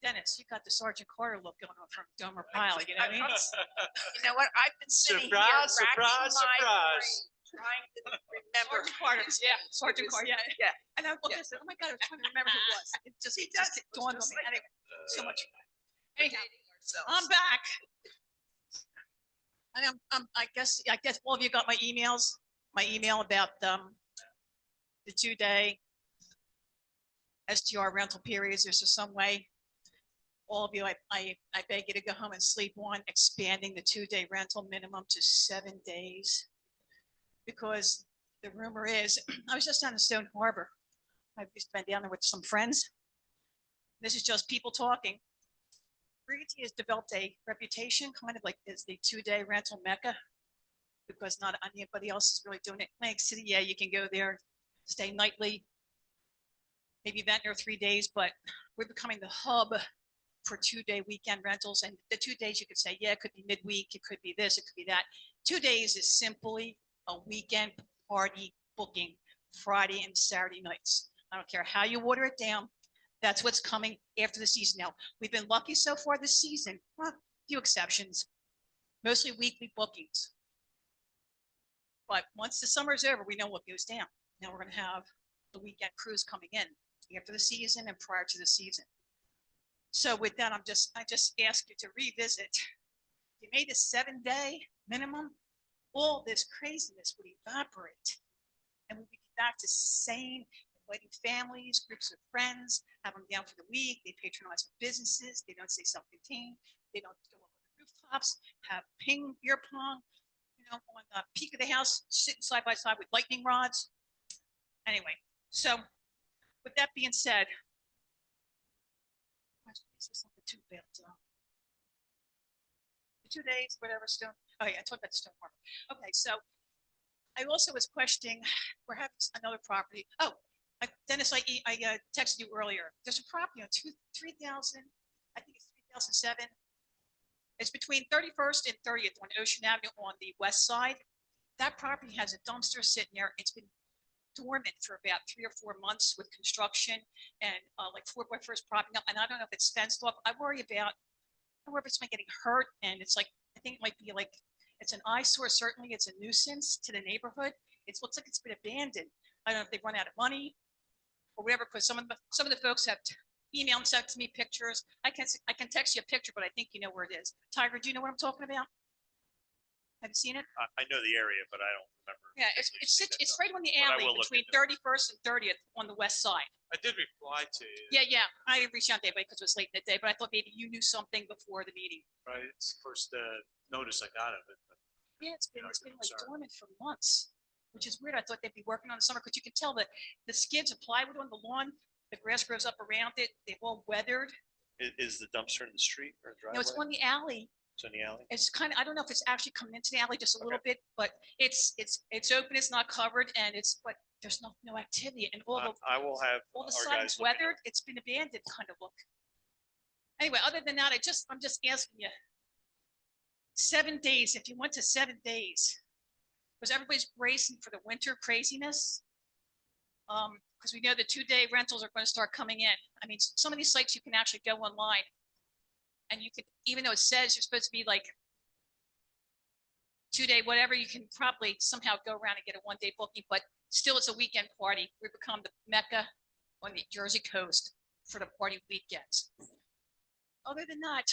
Dennis, you got the Sergeant Carter look going on from Gomer Pyle, you know what I mean? You know what? I've been sitting here Surprise, racking surprise, my surprise. brain, trying to remember. Sergeant Carter, his yeah, name. Sergeant It was- Carter, yeah. Yeah. And I looked and said, oh my God, I was trying to remember who it was. It just dawned on me. Anyway, so much. Anyhow, Dating ourselves. I'm back. And I guess all of you got my email about, the 2-day STR rental periods. Is there some way? All of you, I beg you to go home and sleep on expanding the 2-day rental minimum to 7 days. Because the rumor is, I was just down in Stone Harbor. I've just been down there with some friends. This is just people talking. Brigantine has developed a reputation kind of like as the 2-day rental mecca because not anybody else is really doing it. Atlantic City, yeah, you can go there, stay nightly, maybe vent there 3 days, but we're becoming the hub for 2-day weekend rentals. And the 2 days you could say, yeah, it could be midweek, it could be this, it could be that. 2 days is simply a weekend party booking Friday and Saturday nights. I don't care how you water it down. That's what's coming after the season. Now, we've been lucky so far this season, well, few exceptions, mostly weekly bookings. But once the summer's over, we know what goes down. Now we're going to have the weekend cruise coming in after the season and prior to the season. So with that, I just ask you to revisit. You made a 7-day minimum, all this craziness would evaporate. And we'd be back to sane, inviting families, groups of friends, have them down for the week. They patronize our businesses. They don't stay self-contained. They don't go up on the rooftops, have ping beer pong, on the peak of the house, sitting side by side with lightning rods. Anyway, so with that being said, I was going to say something too about the 2 days, whatever, Stone. Oh yeah, I talked about Stone Harbor. Okay, so I also was questioning, perhaps another property. Oh, Dennis, I texted you earlier. There's a property on 3,000, I think it's 3007. It's between 31st and 30th on Ocean Avenue on the west side. That property has a dumpster sitting there. It's been dormant for about 3 or 4 months with construction and like 4x4s propping up. And I don't know if it's fenced off. I worry if it's been getting hurt. And it's like, I think it might be like, it's an eyesore. Certainly it's a nuisance to the neighborhood. It looks like it's been abandoned. I don't know if they've run out of money or whatever, because some of the folks have emailed and sent to me pictures. I can text you a picture, but I think you know where it is. Tiger, do you know what I'm talking about? Have you seen it? I know the area, but I don't remember. Yeah, actually seeing that it's stuff. right on the But I alley will look between into it. 31st and 30th on the west side. I did reply to you. Yeah. I didn't reach out to anybody because it was late in the day, but I thought maybe you knew something before the meeting. Right, it's the first notice I got of it. But Yeah, it's been Yeah, like sorry. dormant for months, which is weird. I thought they'd be working on the summer because you can tell that the skids of plywood on the lawn, the grass grows up around it. They've all weathered. Is the dumpster in the street or No, it's driveway? on the alley. It's in the alley? It's kind of, I don't know if it's actually coming into the alley just a little bit, but it's open, it's not covered, and but there's no activity and all the I will have all the our siding's guys look into weathered, it's been abandoned kind of look. Anyway, other than that, I'm just asking you, 7 days, if you went to 7 days, was everybody's bracing for the winter craziness? Because we know the 2-day rentals are going to start coming in. I mean, some of these sites you can actually go online and you can, even though it says you're supposed to be like 2-day, whatever, you can probably somehow go around and get a 1-day booking, but still it's a weekend party. We've become the mecca on the Jersey coast for the party weekends. Other than that,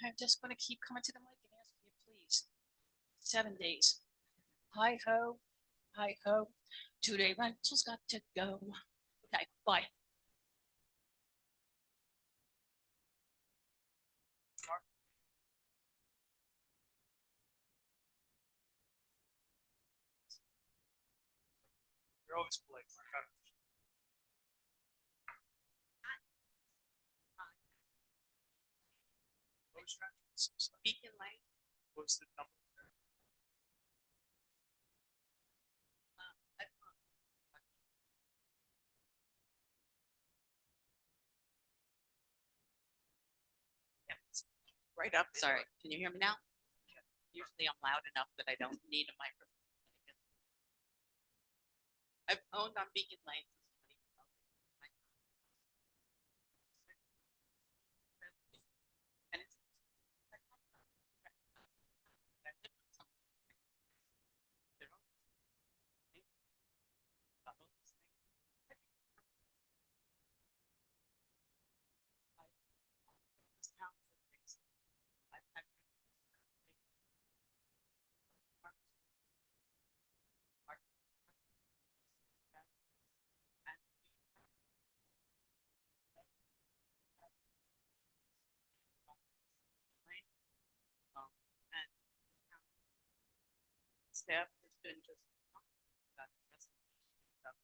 I'm just going to keep coming to the mic and asking you, please, 7 days. Hi ho, 2-day rentals got to go. Okay, bye. You're always polite. Mark. Beacon Lane. What's the number? Right up. Sorry, can you hear me now? Usually I'm loud enough that I don't need a microphone. I've owned on Beacon Lane since 2012. And it's. I live with someone. They're all- they- about all these things. I think this town for things. I've had. Um, and staff has been just. About investigation stuff.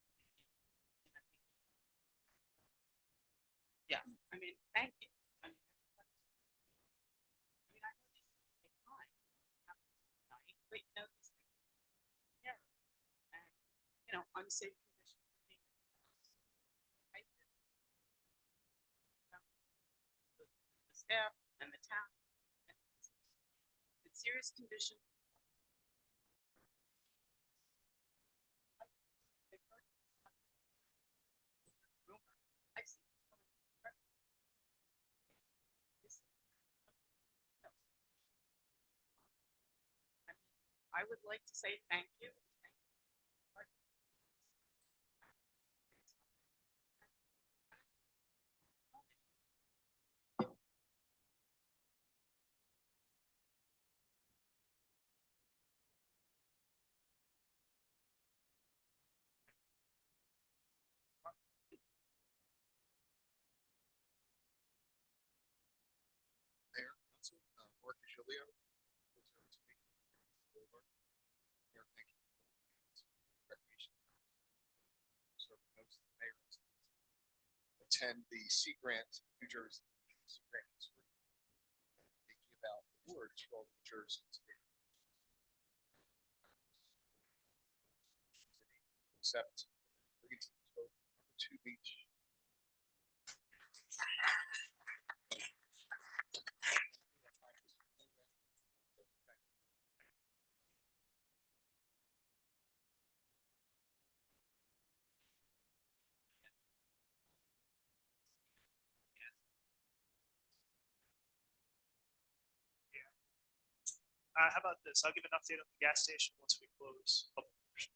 And I think- Yeah, I mean, thank you. I mean, I know these things take time. Night, but you know, these things. Yeah. And, you know, unsafe conditions. for me. I did, the staff and the town. And it's serious condition. I see. I would like to say thank you. Mayor, Council, Mark Julio. Mayor, thank you. Recognition. Serve most of the mayor attend the Sea Grant, New Jersey. Sea Grant is free. They give out awards for all the New Jerseyans. Except Brigantine, number 2 beach. How about this? I'll give an update on the gas station once we close. public portion.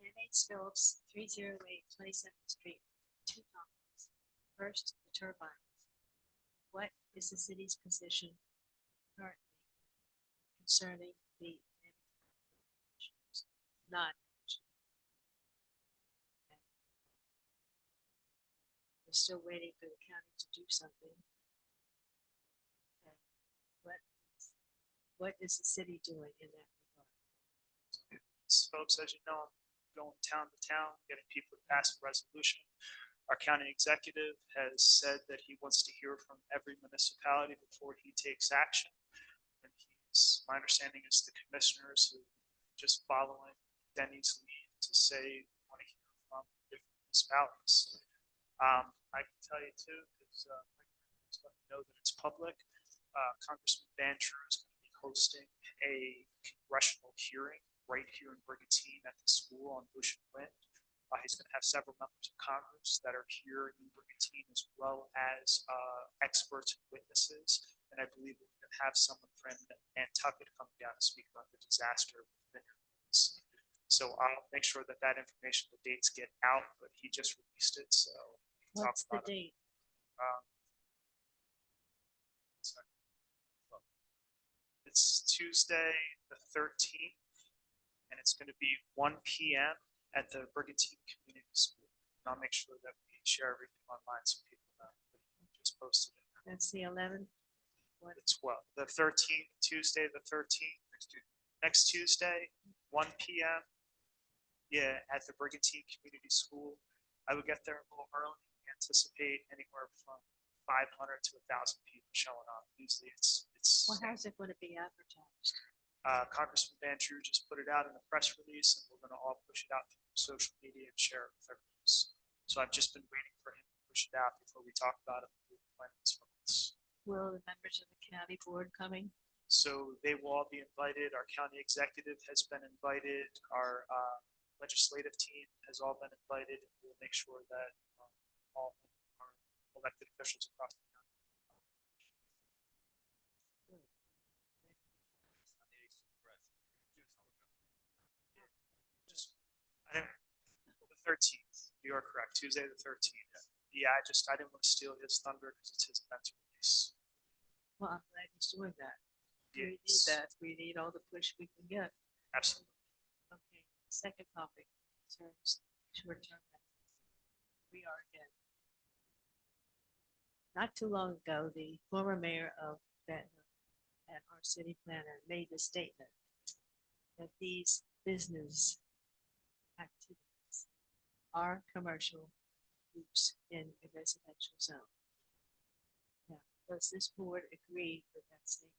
H. Phillips, 308 27th Street, two topics. First, the turbines. What is the city's position currently concerning the not action? We're still waiting for the county to do something. And what is the city doing in that regard? Folks, as you know, I'm going town to town, getting people to pass a resolution. Our county executive has said that he wants to hear from every municipality before he takes action. And my understanding is the commissioners who just following Denny's lead to say we want to hear from different municipalities. I can tell you too, because just let me know that it's public. Congressman Bancher is going to be hosting a congressional hearing right here in Brigantine at the school on Ocean Wind. He's going to have several members of Congress that are here in Brigantine, as well as experts and witnesses. And I believe we're going to have someone from Nantucket come down to speak about the disaster with Vineyard Woods. So I'll make sure that that information, the dates get out, but he just released it. So we can talk What's the about it. date? It's Tuesday, the 13th, and it's going to be 1 p.m. at the Brigantine Community School. And I'll make sure that we share everything online so people know. Just posted it. That's the 11th. The 12th, the 13th, Tuesday, the 13th, next Tuesday, 1 p.m. Yeah, at the Brigantine Community School. I would get there a little early. Anticipate anywhere from 500 to 1,000 people showing up. Usually it's Well, how's it going to be advertised? Congressman Van Drew just put it out in a press release, and we're going to all push it out to the social media and share it with everyone else. So I've just been waiting for him to push it out before we talk about it. Will the members of the county board coming? So they will all be invited. Our county executive has been invited. Our legislative team has all been invited. We'll make sure that all our elected officials across the county. Just, I think the 13th. You are correct. Tuesday the 13th. Yeah, I didn't want to steal his thunder because it's his event release. Well, I'm glad he's doing that. We need Yes. that. We need all the push we can get. Absolutely. Okay, second topic concerns short-term rentals. We are again. Not too long ago, the former mayor of Ventnor and our city planner made the statement that these business activities are commercial use in a residential zone. Now, does this board agree with that statement?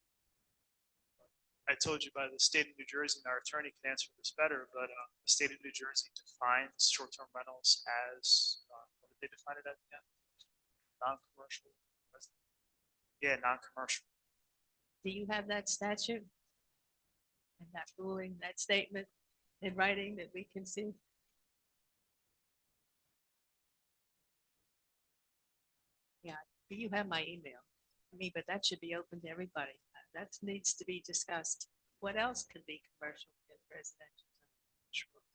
I told you by the state of New Jersey, and our attorney can answer this better, but the state of New Jersey defines short-term rentals as, what did they define it as again? Non-commercial. Yeah, non-commercial. Do you have that statute? And that ruling, that statement in writing that we can see? Yeah, you have my email. I mean, but that should be open to everybody. That needs to be discussed. What else could be commercial in residential?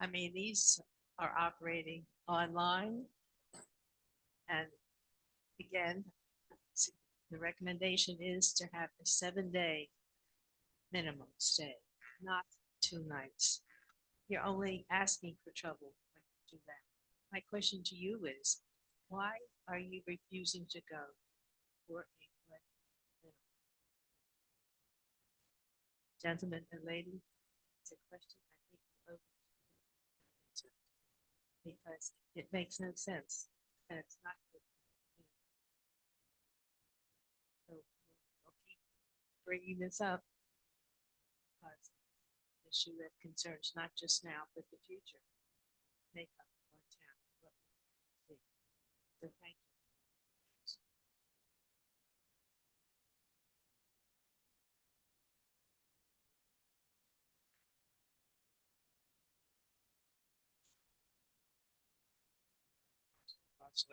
I mean, these are operating online. And again, the recommendation is to have a 7-day minimum stay, not 2 nights. You're only asking for trouble when you do that. My question to you is, why are you refusing to go for a minimum? Gentlemen and lady, it's a question I think we're open to answer, because it makes no sense and it's not good. So we'll keep bringing this up because it's an issue that concerns not just now, but the future. Make up our town. What we see. So thank you.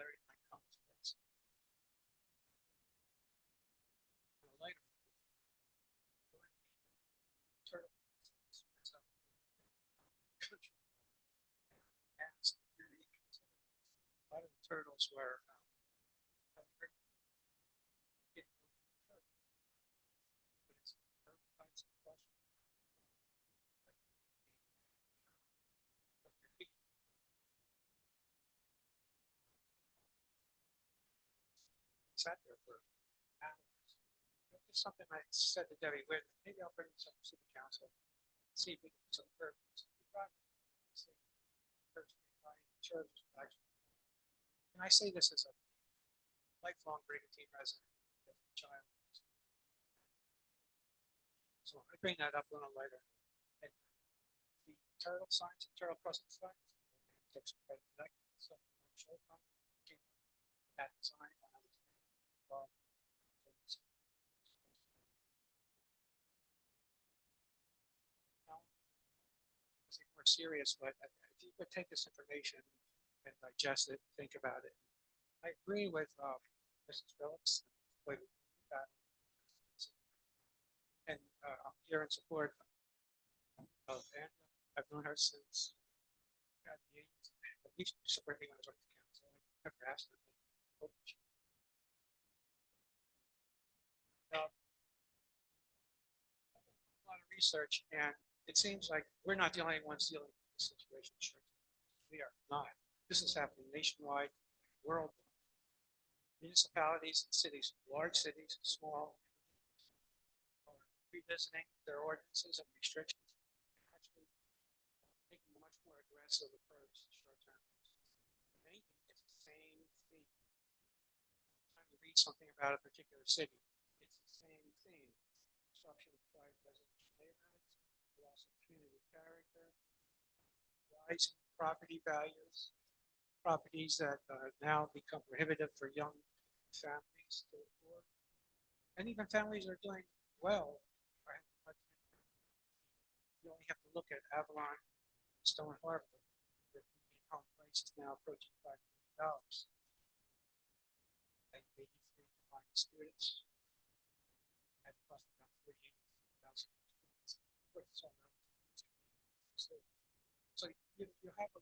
Larry, my comments, please. Later. Turtle. Country. Asked, a lot of the turtles were sat there for hours. It's something I said to Debbie Whitman, maybe I'll bring this up to the council, see if we can do some purpose. And I say this as a lifelong Brigantine resident, as a child. So I bring that up a little later. And the turtle signs, turtle crossing signs, took some credit for that. So that sign when I was involved. More serious, but if you could take this information and digest it, think about it. I agree with Mrs. Phillips. And I'm here in support of Anna. I've known her since at least supporting when I was on the council. I never asked her. A lot of research, and it seems like we're not the only ones dealing with this situation. Sure, we are not. This is happening nationwide, worldwide. Municipalities and cities, large cities, small, are revisiting their ordinances and restrictions, actually taking a much more aggressive approach to short-term. It's the same theme. Time you read something about a particular city, it's the same theme. Destruction of private residential neighborhoods, loss of community character, rising property values, properties that now become prohibitive for young families to afford. And even families are doing well. Right? But you only have to look at Avalon, Stone Harbor. The median home price is now approaching $5 million. Like 83 combined students. That cost about 48,000 students. So you have a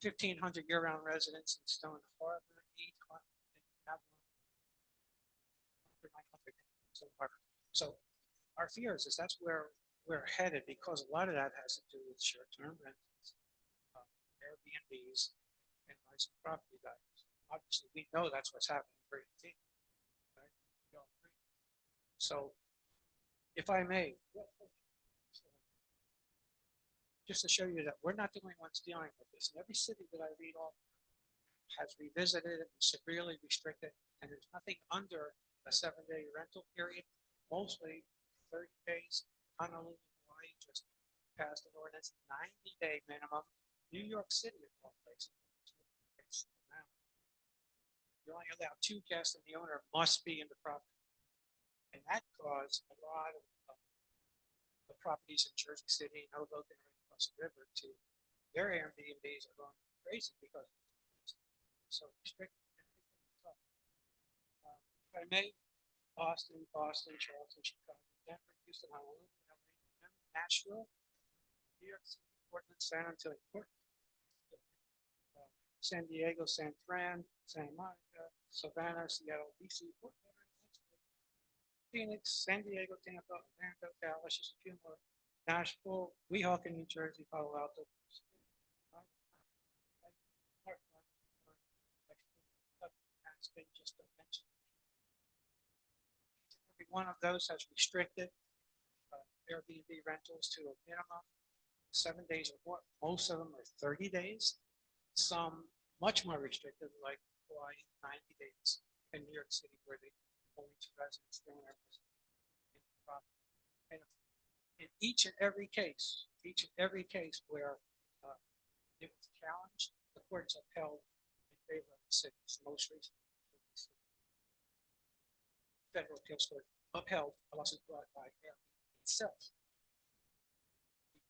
1,500 year-round residents in Stone Harbor, 800 in Avalon, 900 in Stone Harbor. So our fear is that's where we're headed, because a lot of that has to do with short-term rentals, Airbnbs, and rising property values. Obviously, we know that's what's happening in Brigantine. Right? We all agree. So, if I may, just to show you that we're not the only ones dealing with this. And every city that I read off has revisited it and severely restricted, and there's nothing under a 7-day rental period, mostly 30 days. Honolulu, Hawaii just passed an ordinance, 90-day minimum. New York City, of all places, you only allow 2 guests, and the owner must be in the property. And that caused a lot of the properties in Jersey City and Hoboken and across the river to their Airbnbs are going crazy because it's so restricted. If I may, Boston, Charleston, Chicago, Denver, Houston, Honolulu, LA, Nashville, New York City, Portland, San Antonio, San Diego, San Fran, Santa Monica, Savannah, Seattle, DC, Portland, Phoenix, San Diego, Tampa, Orlando, Dallas, just a few more. Nashville, Weehawken, New Jersey, Palo Alto. Just to mention. Every one of those has restricted Airbnb rentals to a minimum 7 days or more. Most of them are 30 days. Some much more restrictive, like Hawaii, 90 days, in New York City, where the only 2 residents there was in the property. And in each and every case where it was challenged, the courts upheld in favor of the cities. Most recently, federal appeals court upheld a lawsuit brought by Airbnb itself.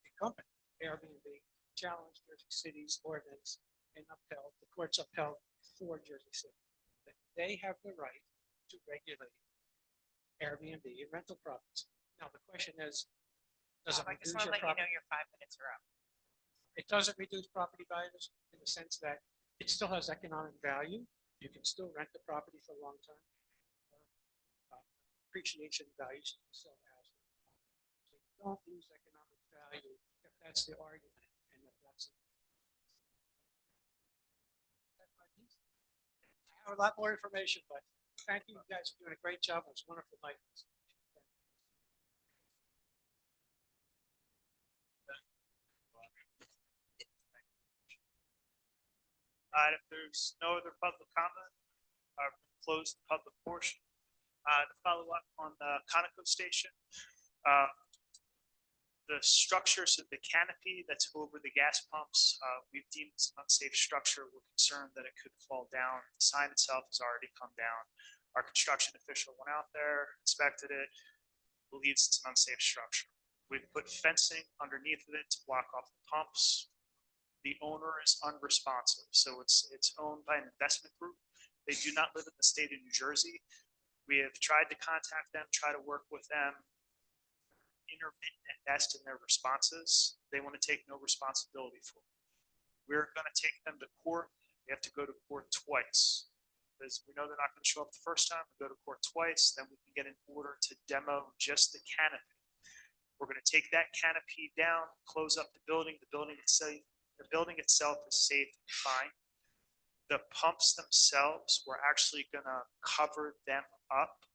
The company, Airbnb, challenged Jersey City's ordinance and upheld, the courts upheld for Jersey City, that they have the right to regulate Airbnb and rental properties. Now, the question is, does it reduce your property? Your 5 minutes are up. It doesn't reduce property values in the sense that it still has economic value. You can still rent the property for long term. Appreciation values still has. So you don't lose economic value if that's the argument, and if that's it. I have a lot more information, but thank you guys for doing a great job. It was wonderful night. If there's no other public comment, I'll close the public portion. To follow up on the Conoco station, the structures of the canopy that's over the gas pumps, we've deemed it's an unsafe structure. We're concerned that it could fall down. The sign itself has already come down. Our construction official went out there, inspected it, believes it's an unsafe structure. We've put fencing underneath of it to block off the pumps. The owner is unresponsive, so it's owned by an investment group. They do not live in the state of New Jersey. We have tried to contact them, try to work with them, intermittent at best in their responses. They want to take no responsibility for it. We're going to take them to court. We have to go to court twice. Because we know they're not going to show up the first time. We go to court twice, then we can get an order to demo just the canopy. We're going to take that canopy down, close up the building. The building itself is safe and fine. The pumps themselves, we're actually going to cover them up.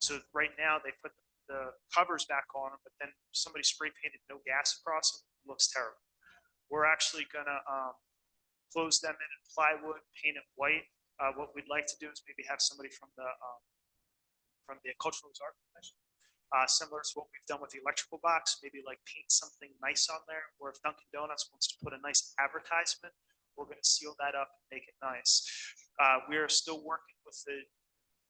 So right now they put the covers back on them, but then somebody spray painted no gas across them. It looks terrible. We're actually going to close them in plywood, paint it white. What we'd like to do is maybe have somebody from the Cultural Arts similar to what we've done with the electrical box, maybe like paint something nice on there, or if Dunkin' Donuts wants to put a nice advertisement, we're going to seal that up and make it nice. We are still working with the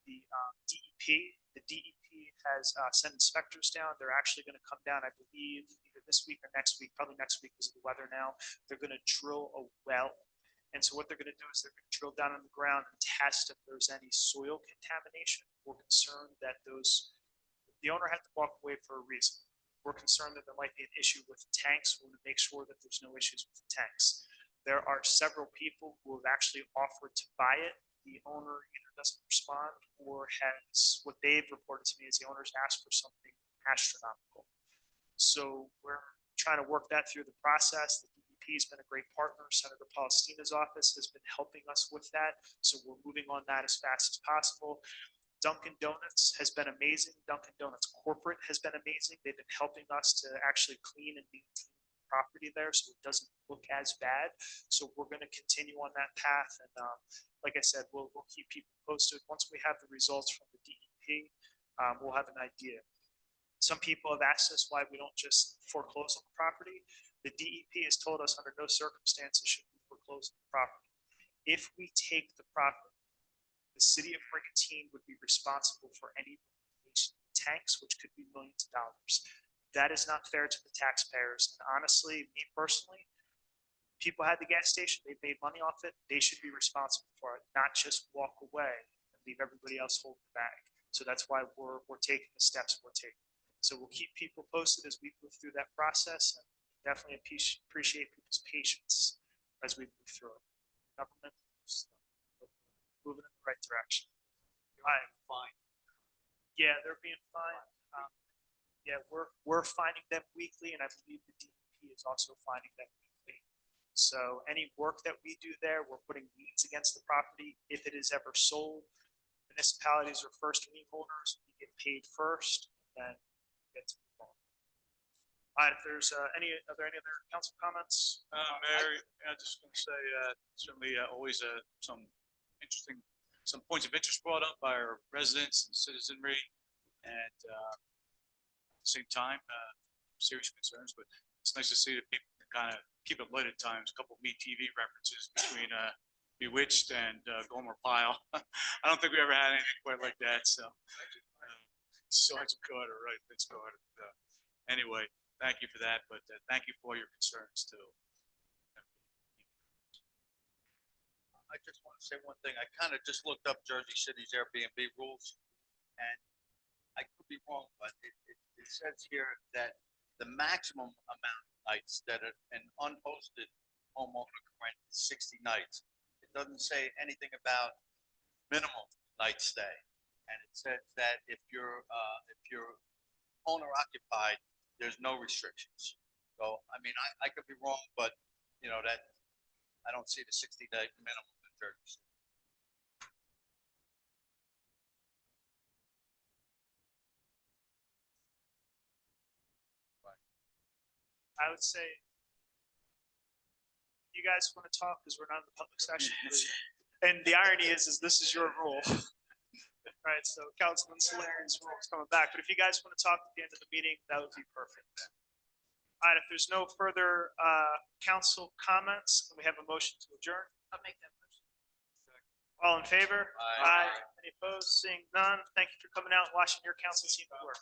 DEP. The DEP has sent inspectors down. They're actually going to come down, I believe, either this week or next week, probably next week because of the weather now. They're going to drill a well. And so what they're going to do is they're going to drill down on the ground and test if there's any soil contamination. We're concerned that the owner had to walk away for a reason. We're concerned that there might be an issue with the tanks. We want to make sure that there's no issues with the tanks. There are several people who have actually offered to buy it. The owner either doesn't respond or has, what they've reported to me is the owner's asked for something astronomical. So we're trying to work that through the process. The DEP has been a great partner. Senator Palestina's office has been helping us with that. So we're moving on that as fast as possible. Dunkin' Donuts has been amazing. Dunkin' Donuts corporate has been amazing. They've been helping us to actually clean and maintain the property there so it doesn't look as bad. So we're going to continue on that path. And like I said, we'll keep people posted. Once we have the results from the DEP, we'll have an idea. Some people have asked us why we don't just foreclose on the property. The DEP has told us under no circumstances should we foreclose on the property. If we take the property, the city of Brigantine would be responsible for any tanks, which could be millions of dollars. That is not fair to the taxpayers. And honestly, me personally, people had the gas station, they made money off it, they should be responsible for it, not just walk away and leave everybody else holding the bag. So that's why we're taking the steps we're taking. So we'll keep people posted as we move through that process, and definitely appreciate people's patience as we move through it. Government is moving in the right direction. Fine. Yeah, they're being fined. Yeah, we're finding them weekly, and I believe the DEP is also finding them weekly. So any work that we do there, we're putting liens against the property. If it is ever sold, municipalities are first lien holders. We get paid first, and then get to move on. All right, if there's are there any other council comments? Mayor, I just want to say, certainly always some points of interest brought up by our residents and citizenry, and at the same time, serious concerns. But it's nice to see that people can kind of keep it light at times. A couple of Me TV references between Bewitched and Gomer Pyle. I don't think we ever had anything quite like that. So, Sergeant Carter, right? Vince Carter. Anyway, thank you for that. But thank you for your concerns too. I just want to say one thing. I kind of just looked up Jersey City's Airbnb rules, and I could be wrong, but it says here that the maximum amount of nights that an unhosted homeowner can rent is 60 nights. It doesn't say anything about minimum night stay, and it says that if you're owner occupied, there's no restrictions. So I mean, I could be wrong, but you know that I don't see the 60-day minimum in Jersey City. I would say you guys want to talk because we're not in the public session. And the irony is this is your rule. Right, so Councilman Solari's rule is coming back. But if you guys want to talk at the end of the meeting, that would be perfect. All right, if there's no further council comments, then we have a motion to adjourn. I'll make that motion. All in favor? Aye. Any opposed? Seeing none, thank you for coming out and watching your council team at work.